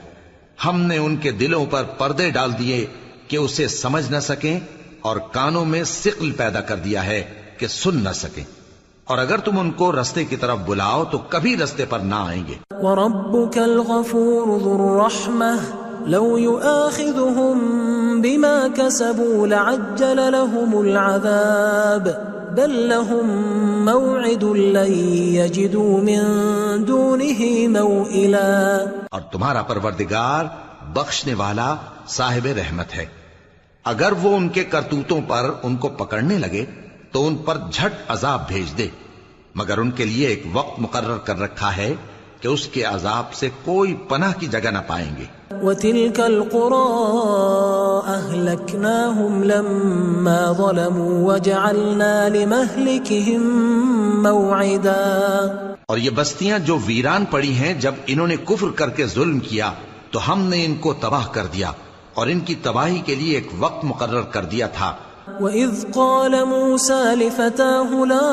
[SPEAKER 2] ہم نے ان کے دلوں پر پردے ڈال دیے کہ اسے سمجھ نہ سکیں، اور کانوں میں ثقل پیدا کر دیا ہے کہ سن نہ سکیں، اور اگر تم ان کو رستے کی طرف بلاؤ تو کبھی رستے پر نہ آئیں گے۔
[SPEAKER 1] وَرَبُّكَ الْغَفُورُ ذُو الرَّحْمَةِ لَوْ يُؤَاخِذُهُم بِمَا كَسَبُوا لَعَجَّلَ لَهُمُ الْعَذَابَ بَل لَّهُم مَّوْعِدٌ لَّن يَجِدُوا مِن دُونِهِ مَوْئِلًا۔
[SPEAKER 2] اور تمہارا پروردگار بخشنے والا صاحب رحمت ہے۔ اگر وہ ان کے کرتوتوں پر ان کو پکڑنے لگے تو ان پر جھٹ عذاب بھیج دے، مگر ان کے لیے ایک وقت مقرر کر رکھا ہے کہ اس کے عذاب سے کوئی پناہ کی جگہ نہ پائیں گے۔
[SPEAKER 1] وَتِلْكَ الْقُرَىٰ أَهْلَكْنَاهُمْ لَمَّا ظَلَمُوا وَجَعَلْنَا لِمَهْلِكِهِمْ مَوْعِدًا،
[SPEAKER 2] اور یہ بستیاں جو ویران پڑی ہیں جب انہوں نے کفر کر کے ظلم کیا تو ہم نے ان کو تباہ کر دیا اور ان کی تباہی کے لیے ایک وقت مقرر کر دیا تھا۔
[SPEAKER 1] وَإِذْ قَالَ مُوسَىٰ لِفَتَاهُ لَا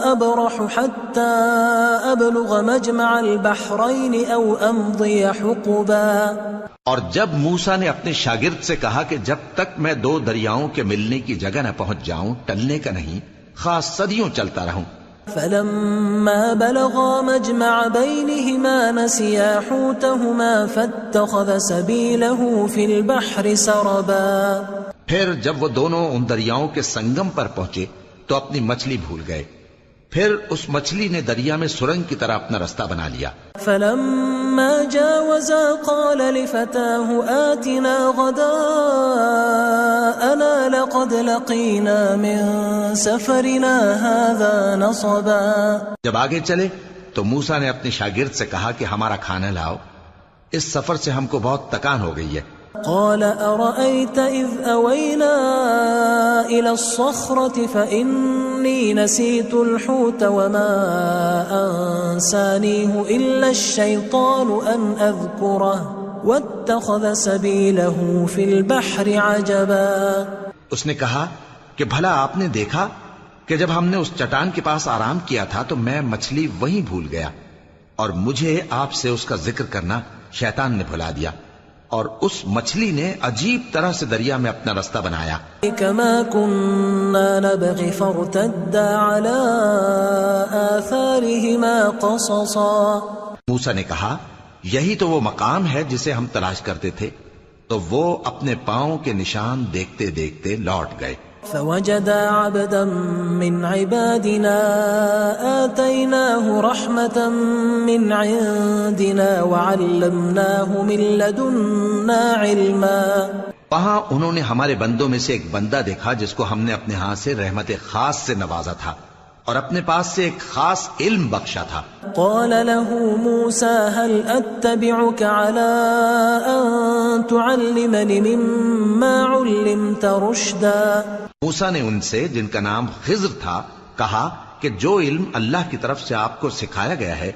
[SPEAKER 1] أَبْرَحُ حَتَّىٰ أَبْلُغَ مَجْمَعَ الْبَحْرَيْنِ أَوْ أَمْضِيَ حُقُبًا، اور
[SPEAKER 2] جب موسیٰ نے اپنے شاگرد سے کہا کہ جب تک میں دو دریاؤں کے ملنے کی جگہ نہ پہنچ جاؤں ٹلنے کا نہیں، خاص صدیوں چلتا رہوں۔
[SPEAKER 1] فَلَمَّا بَلَغَا مَجْمَعَ بَيْنِهِمَا نَسِيَا حُوتَهُمَا فَاتَّخَذَ سَبِيلَهُ فِي الْبَحْرِ سَرَبًا،
[SPEAKER 2] پھر جب وہ دونوں ان دریاؤں کے سنگم پر پہنچے تو اپنی مچھلی بھول گئے، پھر اس مچھلی نے دریا میں سرنگ کی طرح اپنا رستہ بنا لیا۔
[SPEAKER 1] فَلَمَّا جَاوَزَا قَالَ لِفَتَاهُ آتِنَا غَدَاءَنَا لَقَدْ لَقِينَا مِن سَفَرِنَا هَٰذَا نَصَبًا،
[SPEAKER 2] جب آگے چلے تو موسیٰ نے اپنے شاگرد سے کہا کہ ہمارا کھانا لاؤ، اس سفر سے ہم کو بہت تکان ہو گئی ہے۔
[SPEAKER 1] قال أرأيت إذ أوينا إلى الصخرة فإني نسيت الحوت وما أنسانيه إلا الشيطان أن أذكره واتخذ سبيله في البحر عجبا،
[SPEAKER 2] اس نے کہا کہ بھلا آپ نے دیکھا کہ جب ہم نے اس چٹان کے پاس آرام کیا تھا تو میں مچھلی وہیں بھول گیا اور مجھے آپ سے اس کا ذکر کرنا شیطان نے بھلا دیا، اور اس مچھلی نے عجیب طرح سے دریا میں اپنا رستہ بنایا۔
[SPEAKER 1] كما كنا نبغي فارتدا على آثارهما قصصا،
[SPEAKER 2] موسیٰ نے کہا یہی تو وہ مقام ہے جسے ہم تلاش کرتے تھے، تو وہ اپنے پاؤں کے نشان دیکھتے دیکھتے لوٹ گئے۔
[SPEAKER 1] فوجدا عبدا من عبادنا آتيناه رحمة من عندنا وعلمناه من لدنا علما،
[SPEAKER 2] وہاں انہوں نے ہمارے بندوں میں سے ایک بندہ دیکھا جس کو ہم نے اپنے ہاں سے رحمت خاص سے نوازا تھا اور اپنے پاس سے ایک خاص علم بخشا تھا۔
[SPEAKER 1] قال له موسى هل أتبعك على أن تعلمني مما علمت رشدا،
[SPEAKER 2] موسیٰ نے ان سے جن کا نام خضر تھا کہا کہ جو علم اللہ کی طرف سے آپ کو سکھایا گیا ہے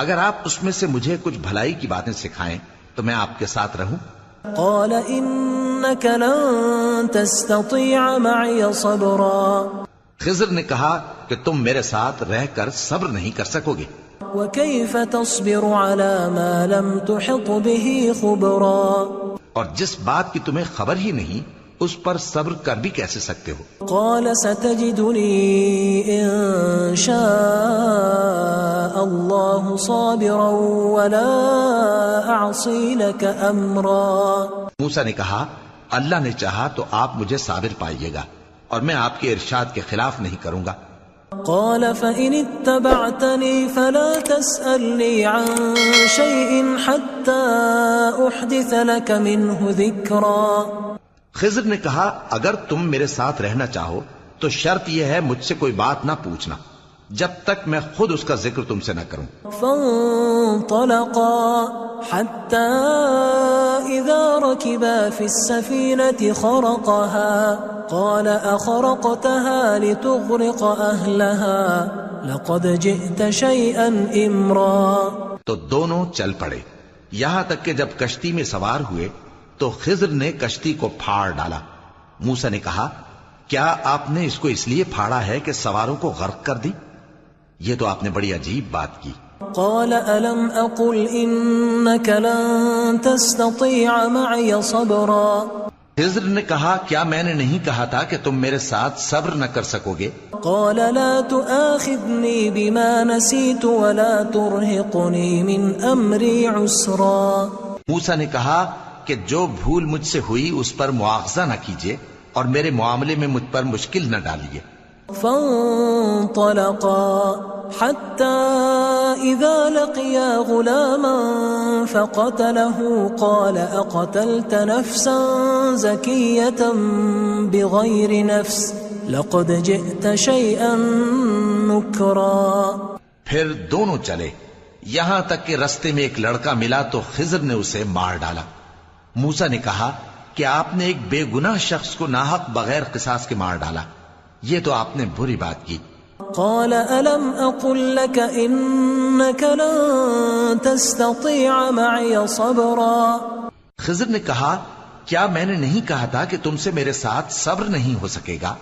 [SPEAKER 2] اگر آپ اس میں سے مجھے کچھ بھلائی کی باتیں سکھائیں تو میں آپ کے ساتھ رہوں۔
[SPEAKER 1] قال إنك لن تستطيع معي صبرا،
[SPEAKER 2] خضر نے کہا کہ تم میرے ساتھ رہ کر صبر نہیں کر سکو گے۔
[SPEAKER 1] وكيف تصبر على ما لم تحط به خبرا،
[SPEAKER 2] اور جس بات کی تمہیں خبر ہی نہیں اس پر صبر کر بھی کیسے سکتے ہو؟
[SPEAKER 1] قال ستجدني إن شاء الله صابرا ولا أعصي لك أمرا،
[SPEAKER 2] موسیٰ نے کہا اللہ نے چاہا تو آپ مجھے صابر پائیے گا اور میں آپ کے ارشاد کے خلاف نہیں کروں گا۔
[SPEAKER 1] قال فإن اتبعتني فلا تسألني عن شيء حتى أحدث لك منه ذكرا،
[SPEAKER 2] خضر نے کہا اگر تم میرے ساتھ رہنا چاہو تو شرط یہ ہے مجھ سے کوئی بات نہ پوچھنا جب تک میں خود اس کا ذکر تم سے نہ کروں۔
[SPEAKER 1] فانطلقا حتى إذا ركبا في السفينة خرقها قال أخرقتها لتغرق أهلها لقد جئت شيئا إمرا،
[SPEAKER 2] تو دونوں چل پڑے یہاں تک کہ جب کشتی میں سوار ہوئے تو خضر نے کشتی کو پھاڑ ڈالا۔ موسیٰ نے کہا کیا آپ نے اس کو اس لیے پھاڑا ہے کہ سواروں کو غرق کر دی؟ یہ تو آپ نے بڑی عجیب بات کی۔
[SPEAKER 1] قال ألم أقل إنك لن تستطيع معي صبرا،
[SPEAKER 2] خضر نے کہا کیا میں نے نہیں کہا تھا کہ تم میرے ساتھ صبر نہ کر سکو گے؟
[SPEAKER 1] قال لا تؤاخذني بما نسيت ولا ترهقني من أمري عسرا،
[SPEAKER 2] موسیٰ نے کہا کہ جو بھول مجھ سے ہوئی اس پر مواخذہ نہ کیجیے اور میرے معاملے میں مجھ پر مشکل نہ ڈالیے۔
[SPEAKER 1] فانطلقا حتى إذا لقيا غلاما فقتله قال أقتلت نفسا زكية بغير نفس لقد جئت شيئا نكرا.
[SPEAKER 2] پھر دونوں چلے یہاں تک کہ رستے میں ایک لڑکا ملا تو خضر نے اسے مار ڈالا. موسیٰ نے کہا کہ آپ نے ایک بے گناہ شخص کو ناحق بغیر قصاص کے مار ڈالا، یہ تو آپ نے بری بات کی.
[SPEAKER 1] قال ألم أقل لك إنك لن تستطيع معي صبرا.
[SPEAKER 2] خضر نے کہا کیا میں نے نہیں کہا تھا کہ تم سے میرے ساتھ صبر نہیں ہو سکے گا؟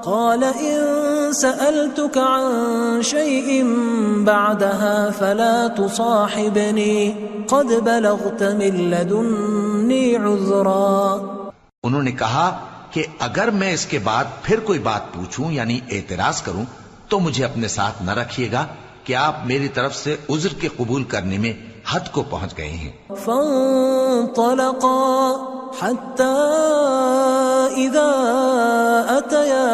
[SPEAKER 1] قال إن سألتك عن شيء بعدها فلا تصاحبني قد بلغت من لدني عذرا.
[SPEAKER 2] انہوں نے کہا کہ اگر میں اس کے بعد پھر کوئی بات پوچھوں یعنی اعتراض کروں تو مجھے اپنے ساتھ نہ رکھیے گا کہ آپ میری طرف سے عذر کے قبول کرنے میں حد کو پہنچ گئے ہیں.
[SPEAKER 1] فانطلقا حتى إذا أتيا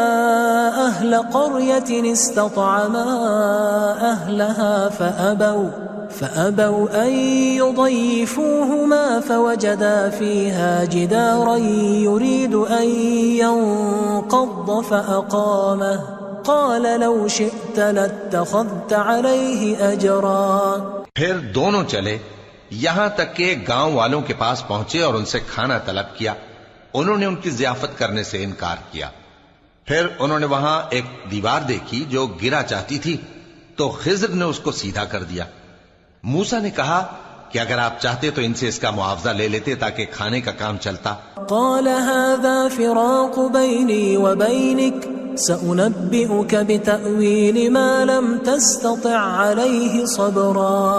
[SPEAKER 1] أهل قرية استطعما أهلها فأبوا أن يضيفوهما فوجدا فيها جدارا يريد أن ينقض فأقامه قال لو شئت لاتخذت عليه أجرا.
[SPEAKER 2] پھر دونوں چلے یہاں تک کہ گاؤں والوں کے پاس پہنچے اور ان سے کھانا طلب کیا. انہوں نے ان کی ضیافت کرنے سے انکار کیا. پھر انہوں نے وہاں ایک دیوار دیکھی جو گرا چاہتی تھی تو خضر نے اس کو سیدھا کر دیا. موسیٰ نے کہا کہ اگر آپ چاہتے تو ان سے اس کا معاوضہ لے لیتے تاکہ کھانے کا کام چلتا.
[SPEAKER 1] قال هذا فراق بيني وبينك سأنبئك بتأويل ما لم تستطع عليه صبرا.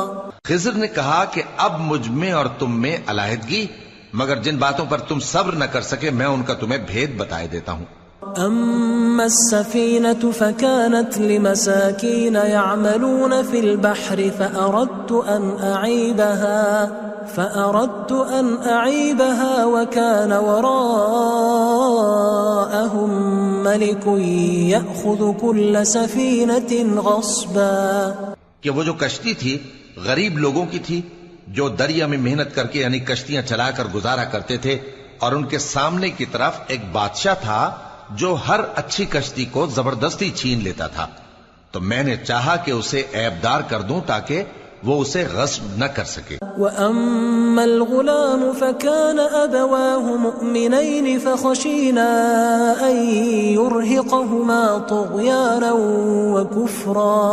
[SPEAKER 2] خضر نے کہا کہ اب مجھ میں اور تم میں علیحدگی، مگر جن باتوں پر تم صبر نہ کر سکے میں ان کا تمہیں بھید بتائے دیتا ہوں.
[SPEAKER 1] أما السفينة فكانت لمساكين يعملون في البحر فأردت أن أعيبها وكان وراءهم ملك يأخذ كل سفينة غصبا.
[SPEAKER 2] کہ وہ جو کشتی تھی غریب لوگوں کی تھی جو دریا میں محنت کر کے یعنی کشتیاں چلا کر گزارا کرتے تھے، اور ان کے سامنے کی طرف ایک بادشاہ تھا جو ہر اچھی کشتی کو زبردستی چھین لیتا تھا. تو میں نے چاہا کہ اسے عیبدار کر دوں تاکہ وہ اسے غصب نہ کر سکے.
[SPEAKER 1] وَأَمَّا الْغُلَامُ فَكَانَ أَبَوَاهُ مُؤْمِنَيْنِ فَخَشِينَا أَن يُرْهِقَهُمَا طُغْيَانًا وَكُفْرًا.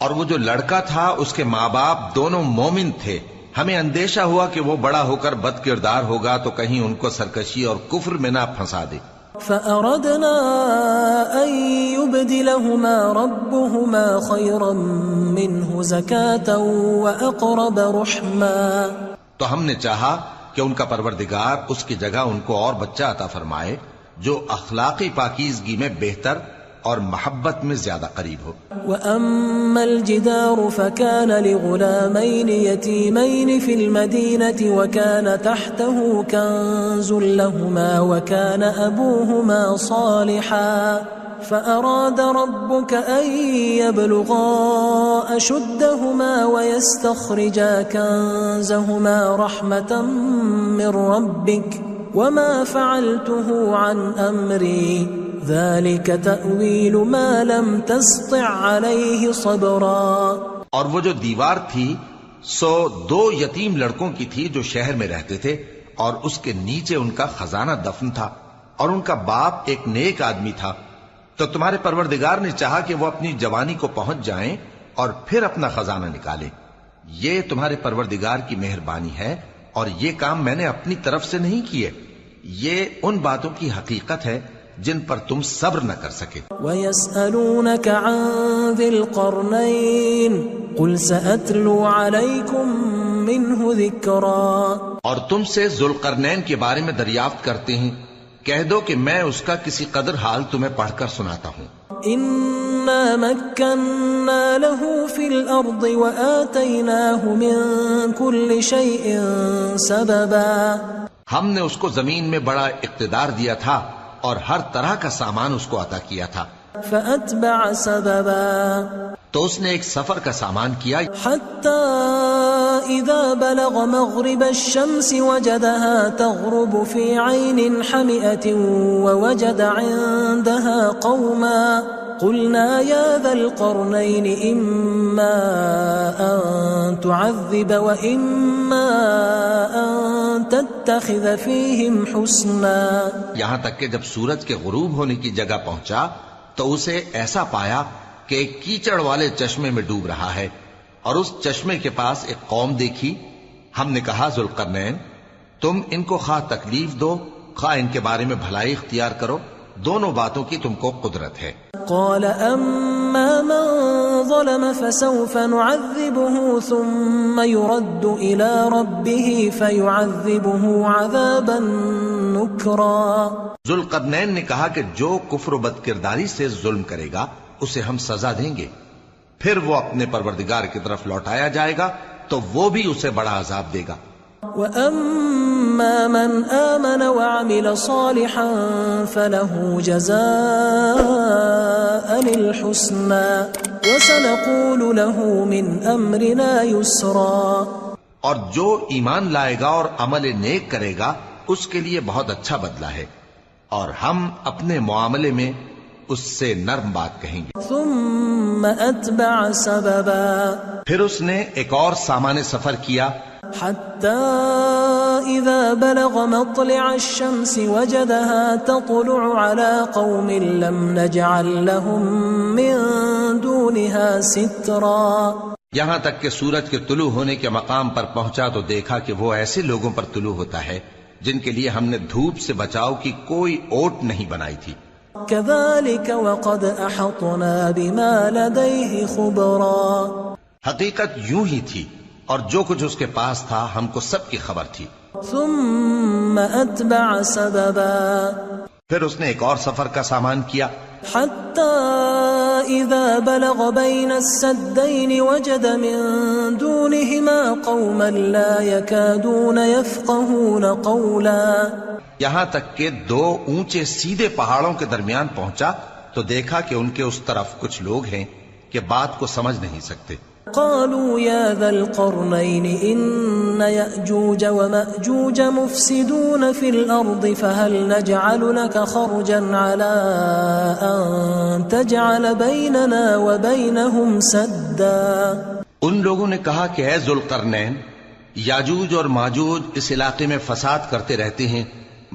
[SPEAKER 2] اور وہ جو لڑکا تھا اس کے ماں باپ دونوں مومن تھے، ہمیں اندیشہ ہوا کہ وہ بڑا ہو کر بد کردار ہوگا تو کہیں ان کو سرکشی اور کفر میں نہ پھنسا دے.
[SPEAKER 1] فأردنا أن يبدلهما ربهما خيرا منه زكاة وأقرب رحما.
[SPEAKER 2] تو ہم نے چاہا کہ ان کا پروردگار اس کی جگہ ان کو اور بچہ عطا فرمائے جو اخلاقی پاکیزگی میں بہتر اور محبت میں زیادہ قریب ہو.
[SPEAKER 1] وأما الجدار فكان لغلامين يتيمين في المدينة وكان تحته كنز لهما وكان أبوهما صالحا فأراد ربك أن يبلغا أشدهما ويستخرجا كنزهما رحمة من ربك وما فعلته عن أمري ذلك تأويل ما لم تستطع عليه صبرا.
[SPEAKER 2] اور وہ جو دیوار تھی سو 2 یتیم لڑکوں کی تھی جو شہر میں رہتے تھے اور اس کے نیچے ان کا خزانہ دفن تھا اور ان کا باپ ایک نیک آدمی تھا. تو تمہارے پروردگار نے چاہا کہ وہ اپنی جوانی کو پہنچ جائیں اور پھر اپنا خزانہ نکالیں. یہ تمہارے پروردگار کی مہربانی ہے اور یہ کام میں نے اپنی طرف سے نہیں کیے. یہ ان باتوں کی حقیقت ہے جن پر تم صبر نہ کر سکے.
[SPEAKER 1] وَيَسْأَلُونَكَ عَنْ ذِي الْقَرْنَيْنِ قُلْ سَأَتْلُو عَلَيْكُمْ مِنْهُ ذِكْرًا.
[SPEAKER 2] اور تم سے ذوالقرنین کے بارے میں دریافت کرتے ہیں، کہہ دو کہ میں اس کا کسی قدر حال تمہیں پڑھ کر سناتا ہوں.
[SPEAKER 1] إِنَّا مَكَّنَّا لَهُ فِي الْأَرْضِ وَآتَيْنَاهُ مِنْ كُلِّ شَيْءٍ سَبَبًا.
[SPEAKER 2] ہم نے اس کو زمین میں بڑا اقتدار دیا تھا اور ہر طرح کا سامان اس کو عطا کیا تھا.
[SPEAKER 1] فأتبع سببا
[SPEAKER 2] تو اس نے ایک سفر کا سامان کیا
[SPEAKER 1] حتى إذا بلغ مغرب الشمس وجدها تغرب في عين حمئة ووجد عندها قوما قلنا يا ذا القرنين إما أن تعذب وإما أن تتخذ فيهم حسنا.
[SPEAKER 2] یہاں تک کہ جب سورج کے غروب ہونے کی جگہ پہنچا تو اسے ایسا پایا کہ ایک کیچڑ والے چشمے میں ڈوب رہا ہے اور اس چشمے کے پاس ایک قوم دیکھی. ہم نے کہا ذوالقرنین تم ان کو خواہ تکلیف دو خواہ ان کے بارے میں بھلائی اختیار کرو، دونوں باتوں کی تم کو قدرت ہے.
[SPEAKER 1] قال أما من ظلم فسوف نعذبه ثم يرد إلى ربه فيعذبه عذابا نكرا.
[SPEAKER 2] ذوالقرنین نے کہا کہ جو کفر و بد کرداری سے ظلم کرے گا اسے ہم سزا دیں گے، پھر وہ اپنے پروردگار کی طرف لوٹایا جائے گا تو وہ بھی اسے بڑا عذاب دے گا.
[SPEAKER 1] وَأَمَّا مَنْ آمَنَ وَعَمِلَ صَالِحًا فَلَهُ جَزَاءً الْحُسْنَى وَسَنَقُولُ لَهُ مِنْ أَمْرِنَا يُسْرًا.
[SPEAKER 2] اور جو ایمان لائے گا اور عمل نیک کرے گا اس کے لیے بہت اچھا بدلہ ہے، اور ہم اپنے معاملے میں اس سے نرم بات کہیں گے.
[SPEAKER 1] ثم اتبع سببا
[SPEAKER 2] پھر اس نے ایک اور سامان سفر کیا
[SPEAKER 1] حتى اذا بلغ مطلع الشمس وجدها تطلع على قوم لم نجعل لهم من دونها سترا.
[SPEAKER 2] یہاں تک کہ سورج کے طلوع ہونے کے مقام پر پہنچا تو دیکھا کہ وہ ایسے لوگوں پر طلوع ہوتا ہے جن کے لیے ہم نے دھوپ سے بچاؤ کی کوئی اوٹ نہیں بنائی تھی.
[SPEAKER 1] كذلك وقد احطنا بما لديه خبرا.
[SPEAKER 2] حقیقت یوں ہی تھی اور جو کچھ اس کے پاس تھا ہم کو سب کی خبر تھی.
[SPEAKER 1] ثم اتبع سببا
[SPEAKER 2] پھر اس نے ایک اور سفر کا سامان کیا
[SPEAKER 1] حتى اذا بلغ بين السدين وجد من دونهما قوما لا يكادون يفقهون قولا.
[SPEAKER 2] یہاں تک کہ دو اونچے سیدھے پہاڑوں کے درمیان پہنچا تو دیکھا کہ ان کے اس طرف کچھ لوگ ہیں کہ بات کو سمجھ نہیں سکتے.
[SPEAKER 1] قالوا يا ذا القرنين إن يأجوج ومأجوج مفسدون في الأرض فهل نجعل لك خرجا على أن تجعل بيننا وبينهم سدا.
[SPEAKER 2] ان لوگوں نے کہا کہ اے ذوالقرنین یاجوج اور ماجوج اس علاقے میں فساد کرتے رہتے ہیں،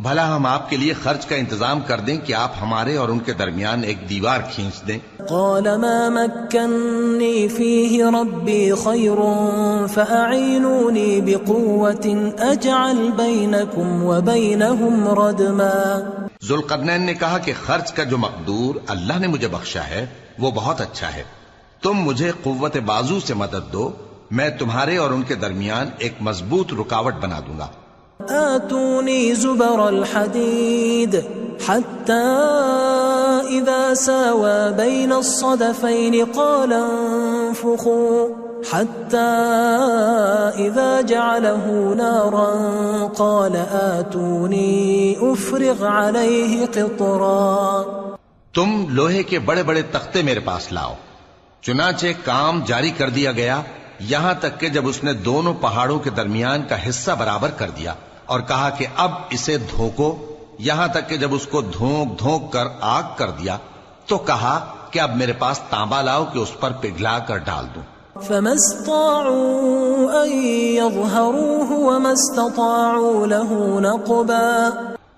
[SPEAKER 2] بھلا ہم آپ کے لیے خرچ کا انتظام کر دیں کہ آپ ہمارے اور ان کے درمیان ایک دیوار کھینچ دیں.
[SPEAKER 1] قال ما مكنني فيه ربي خير فأعينوني بقوة أجعل بينكم وبينهم ردما.
[SPEAKER 2] ذوالقرنین نے کہا کہ خرچ کا جو مقدور اللہ نے مجھے بخشا ہے وہ بہت اچھا ہے، تم مجھے قوت بازو سے مدد دو، میں تمہارے اور ان کے درمیان ایک مضبوط رکاوٹ بنا دوں گا.
[SPEAKER 1] آتوني زبر الحديد حتى إذا ساوى بين الصدفين قال انفخوا حتى إذا جعله نارا قال آتوني أفرغ عليه قطرا.
[SPEAKER 2] تم لوہے کے بڑے بڑے تختے میرے پاس لاؤ. چنانچہ کام جاری کر دیا گیا یہاں تک کہ جب اس نے دونوں پہاڑوں کے درمیان کا حصہ برابر کر دیا اور کہا کہ اب اسے دھوکو، یہاں تک کہ جب اس کو دھونک دھونک کر آگ کر دیا تو کہا کہ اب میرے پاس تانبا لاؤ کہ اس پر پگھلا کر ڈال دوں.
[SPEAKER 1] فما استطاعوا ان يظهروه وما استطاعوا له نقبا.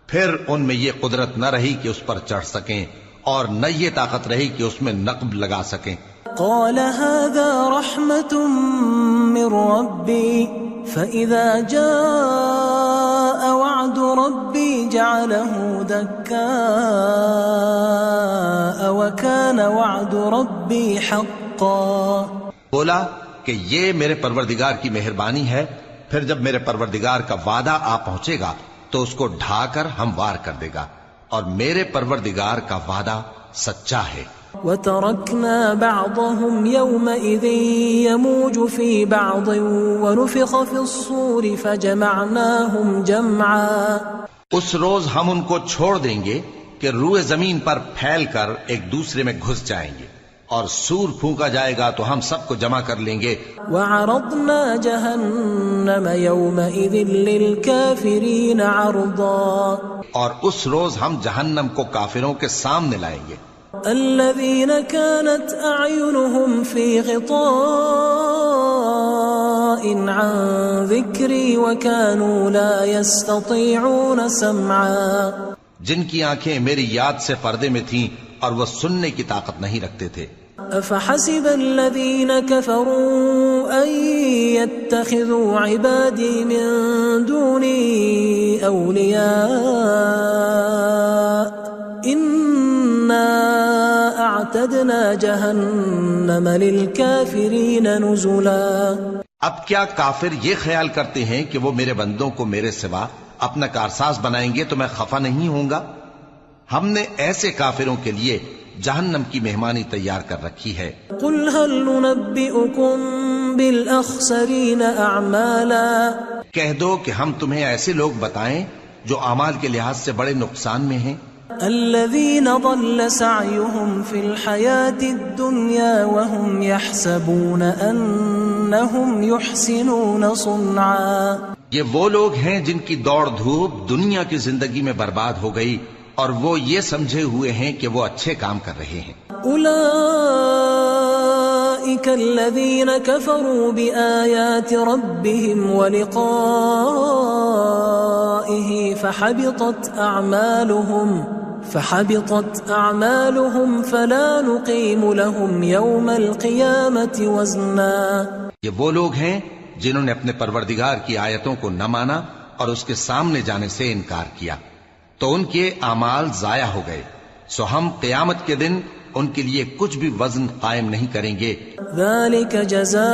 [SPEAKER 2] پھر ان میں یہ قدرت نہ رہی کہ اس پر چڑھ سکیں اور نہ یہ طاقت رہی کہ اس میں نقب لگا سکیں.
[SPEAKER 1] قال هذا رحمة من ربي فإذا جاء وعد ربي جعله دكاء وكان وعد ربي حقا.
[SPEAKER 2] بولا کہ یہ میرے پروردگار کی مہربانی ہے، پھر جب میرے پروردگار کا وعدہ آ پہنچے گا تو اس کو ڈھا کر ہموار کر دے گا، اور میرے پروردگار کا وعدہ سچا ہے.
[SPEAKER 1] وَتَرَكْنَا بَعْضَهُمْ يَوْمَئِذٍ يَمُوجُ فِي بَعْضٍ وَنُفِخَ فِي الصُّورِ فَجَمَعْنَاهُمْ جَمْعًا.
[SPEAKER 2] اس روز ہم ان کو چھوڑ دیں گے کہ روئے زمین پر پھیل کر ایک دوسرے میں گھس جائیں گے، اور سور پھونکا جائے گا تو ہم سب کو جمع کر لیں گے۔
[SPEAKER 1] وعرضنا جہنم یومئذ للکافرین عرضا،
[SPEAKER 2] اور اس روز ہم جہنم کو کافروں کے سامنے لائیں گے۔
[SPEAKER 1] الذین كانت اعینهم فی غطاء عن ذکری وكانوا لا يستطيعون سمعا،
[SPEAKER 2] جن کی آنکھیں میری یاد سے پردے میں تھیں اور وہ سننے کی طاقت نہیں رکھتے تھے۔
[SPEAKER 1] افحسب الذین كفروا ان يتخذوا عبادی من دونی اولیاء انا اعتدنا جہنم للکافرین نزلا۔
[SPEAKER 2] اب کیا کافر یہ خیال کرتے ہیں کہ وہ میرے بندوں کو میرے سوا اپنا کارساز بنائیں گے تو میں خفا نہیں ہوں گا؟ ہم نے ایسے کافروں کے لیے جہنم کی مہمانی تیار کر رکھی ہے۔
[SPEAKER 1] قل هل ننبئكم بالاخسرین اعمالا،
[SPEAKER 2] کہہ دو کہ ہم تمہیں ایسے لوگ بتائیں جو اعمال کے لحاظ سے بڑے نقصان میں ہیں۔
[SPEAKER 1] الذین ضل سعیهم فی الحیاة الدنیا وهم يحسبون انهم يحسنون صنعا،
[SPEAKER 2] یہ وہ لوگ ہیں جن کی دوڑ دھوپ دنیا کی زندگی میں برباد ہو گئی اور وہ یہ سمجھے ہوئے ہیں کہ وہ اچھے کام کر رہے ہیں۔
[SPEAKER 1] اولئک الذین کفروا بآیات ربهم ولقائه فحبطت اعمالهم فلا نقیم لهم یوم القیامة وزنا۔
[SPEAKER 2] یہ وہ لوگ ہیں جنہوں نے اپنے پروردگار کی آیتوں کو نہ مانا اور اس کے سامنے جانے سے انکار کیا تو ان کے اعمال ضائع ہو گئے، سو ہم قیامت کے دن ان کے لیے کچھ بھی وزن قائم نہیں کریں گے۔
[SPEAKER 1] ذلك جزاؤهم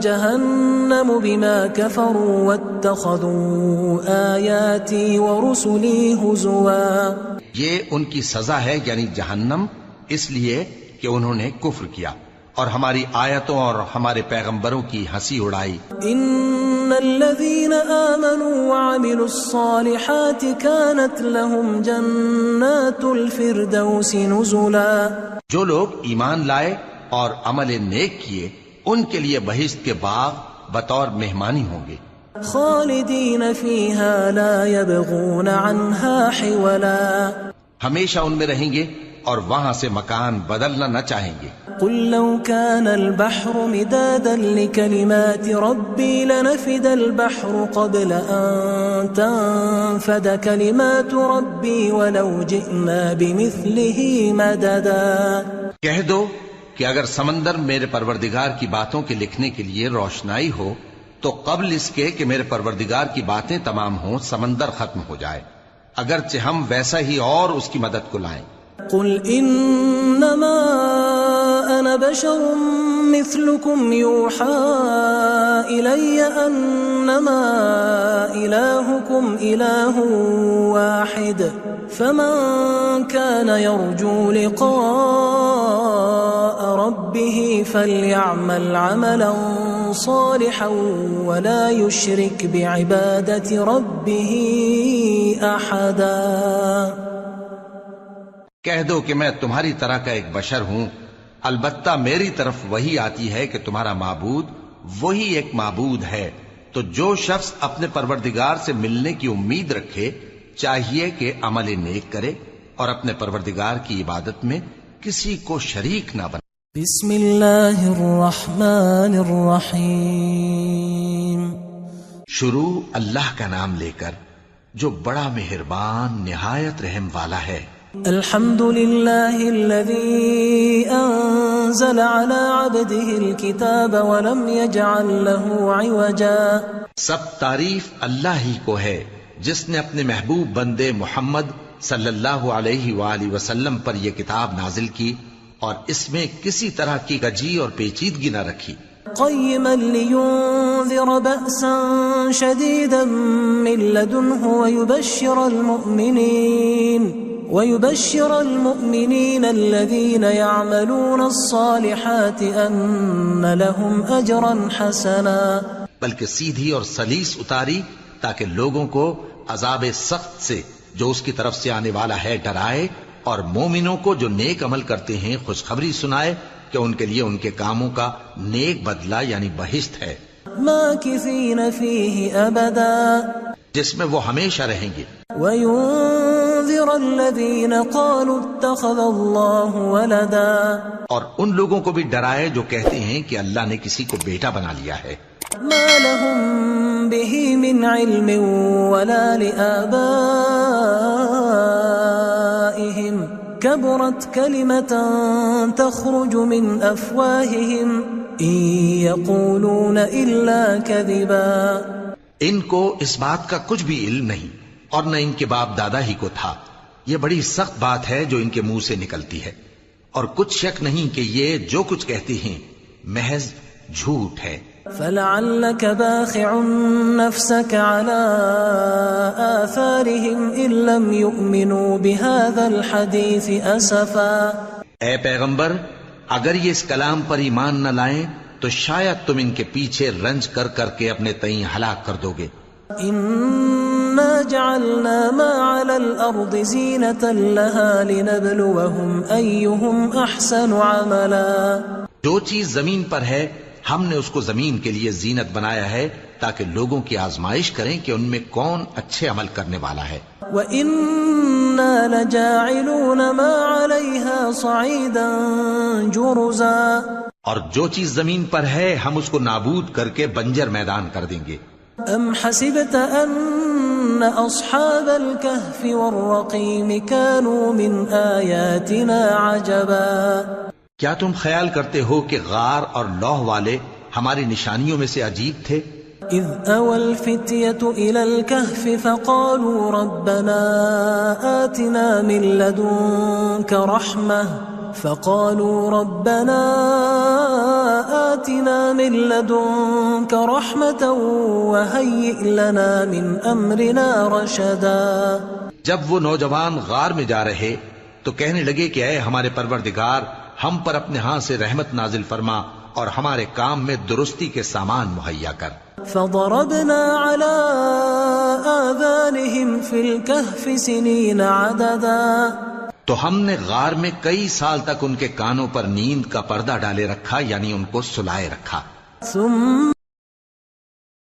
[SPEAKER 1] جہنم بما كفروا واتخذوا آیاتی ورسلی ہزوا،
[SPEAKER 2] یہ ان کی سزا ہے یعنی جہنم، اس لیے کہ انہوں نے کفر کیا اور ہماری آیتوں اور ہمارے پیغمبروں کی ہنسی اڑائی۔
[SPEAKER 1] ان الذين آمنوا وعملوا الصالحات كانت لهم جنات الفردوس نزلا،
[SPEAKER 2] جو لوگ ایمان لائے اور عمل نیک کیے ان کے لیے بہشت کے باغ بطور مہمانی ہوں گے،
[SPEAKER 1] خالدین فیہا لا یبغون عنہا حولا،
[SPEAKER 2] ہمیشہ ان میں رہیں گے اور وہاں سے مکان بدلنا نہ چاہیں گے۔
[SPEAKER 1] قل لو كان البحر مدادا لكلمات ربي لنفد البحر قبل أن تنفد كلمات ربي ولو جئنا بمثله مددا،
[SPEAKER 2] کہہ دو کہ اگر سمندر میرے پروردگار کی باتوں کے لکھنے کے لیے روشنائی ہو تو قبل اس کے کہ میرے پروردگار کی باتیں تمام ہوں سمندر ختم ہو جائے، اگرچہ ہم ویسا ہی اور اس کی مدد کو لائیں۔
[SPEAKER 1] قل انما انا بشر مثلكم يوحى الي انما الهكم اله واحد فمن كان يرجو لقاء ربه فليعمل عملا صالحا ولا يشرك بعبادة ربه احدا۔
[SPEAKER 2] کہہ دو کہ میں تمہاری طرح کا ایک بشر ہوں، البتہ میری طرف وہی آتی ہے کہ تمہارا معبود وہی ایک معبود ہے، تو جو شخص اپنے پروردگار سے ملنے کی امید رکھے چاہیے کہ عمل نیک کرے اور اپنے پروردگار کی عبادت میں کسی کو شریک نہ بنائے۔
[SPEAKER 1] بسم اللہ الرحمن الرحیم،
[SPEAKER 2] شروع اللہ کا نام لے کر جو بڑا مہربان نہایت رحم والا ہے۔
[SPEAKER 1] الحمد للہ الذی انزل على عبده الكتاب ولم يجعل له عوجا،
[SPEAKER 2] سب تعریف اللہ ہی کو ہے جس نے اپنے محبوب بندے محمد صلی اللہ علیہ وآلہ وسلم پر یہ کتاب نازل کی اور اس میں کسی طرح کی کجی اور پیچیدگی نہ رکھی،
[SPEAKER 1] قیما لینذر بأسا شدیدا من لدنه ويبشر المؤمنين الذين يعملون الصالحات أن لهم أجرا حسنا،
[SPEAKER 2] بلکہ سیدھی اور سلیس اتاری تاکہ لوگوں کو عذاب سخت سے جو اس کی طرف سے آنے والا ہے ڈرائے، اور مومنوں کو جو نیک عمل کرتے ہیں خوشخبری سنائے کہ ان کے لیے ان کے کاموں کا نیک بدلہ یعنی بہشت ہے،
[SPEAKER 1] ماکثین فیہ ابدا،
[SPEAKER 2] جس میں وہ ہمیشہ رہیں گے،
[SPEAKER 1] وینذر الذین قالوا اتخذ اللہ ولدا، اور
[SPEAKER 2] ان لوگوں کو بھی ڈرائے جو کہتے ہیں کہ اللہ نے کسی کو بیٹا بنا لیا ہے،
[SPEAKER 1] ما لهم به من علم ولا لآبائهم كبرت كلمة تخرج من أفواههم إن يقولون إلا كذبا۔
[SPEAKER 2] ان کو اس بات کا کچھ بھی علم نہیں اور نہ ان کے باپ دادا ہی کو تھا، یہ بڑی سخت بات ہے جو ان کے منہ سے نکلتی ہے، اور کچھ شک نہیں کہ یہ جو کچھ کہتے ہیں محض جھوٹ ہے۔
[SPEAKER 1] فلعلك باخع نفسك على آثارهم إن لم يؤمنوا بهذا الحديث أسفا۔
[SPEAKER 2] اے پیغمبر، اگر یہ اس کلام پر ایمان نہ لائیں تو شاید تم ان کے پیچھے رنج کر کر کے اپنے تئیں ہلاک کر دو گے۔
[SPEAKER 1] إنا جعلنا ما على الأرض زينة لها لنبلوهم أيهم أحسن عملا۔
[SPEAKER 2] جو چیز زمین پر ہے ہم نے اس کو زمین کے لیے زینت بنایا ہے تاکہ لوگوں کی آزمائش کریں کہ ان میں کون اچھے عمل کرنے والا ہے۔
[SPEAKER 1] وَإِنَّا لَجَاعِلُونَ مَا عَلَيْهَا صَعِيدًا جُرُزًا،
[SPEAKER 2] اور جو چیز زمین پر ہے ہم اس کو نابود کر کے بنجر میدان کر دیں گے۔
[SPEAKER 1] أَمْ حَسِبْتَ أَنَّ أَصْحَابَ الْكَهْفِ وَالرَّقِيمِ كَانُوا مِنْ آيَاتِنَا عَجَبًا،
[SPEAKER 2] کیا تم خیال کرتے ہو کہ غار اور لوح والے ہماری نشانیوں میں سے عجیب تھے؟
[SPEAKER 1] إِذْ أَوَى الْفِتْيَةُ إِلَى الْكَهْفِ فَقَالُوا رَبَّنَا آتِنَا مِن لَّدُنكَ رَحْمَةً وَهَيِّئْ لَنَا مِنْ أَمْرِنَا رَشَدًا۔
[SPEAKER 2] جب وہ نوجوان غار میں جا رہے تو کہنے لگے کہ اے ہمارے پروردگار، ہم پر اپنے ہاں سے رحمت نازل فرما اور ہمارے کام میں درستی کے سامان مہیا کر۔
[SPEAKER 1] فَضَرَبْنَا عَلَىٰ آذَانِهِمْ فِي الْكَهْفِ سِنِينَ عَدَدًا،
[SPEAKER 2] تو ہم نے غار میں کئی سال تک ان کے کانوں پر نیند کا پردہ ڈالے رکھا، یعنی ان کو سلائے رکھا۔
[SPEAKER 1] ثم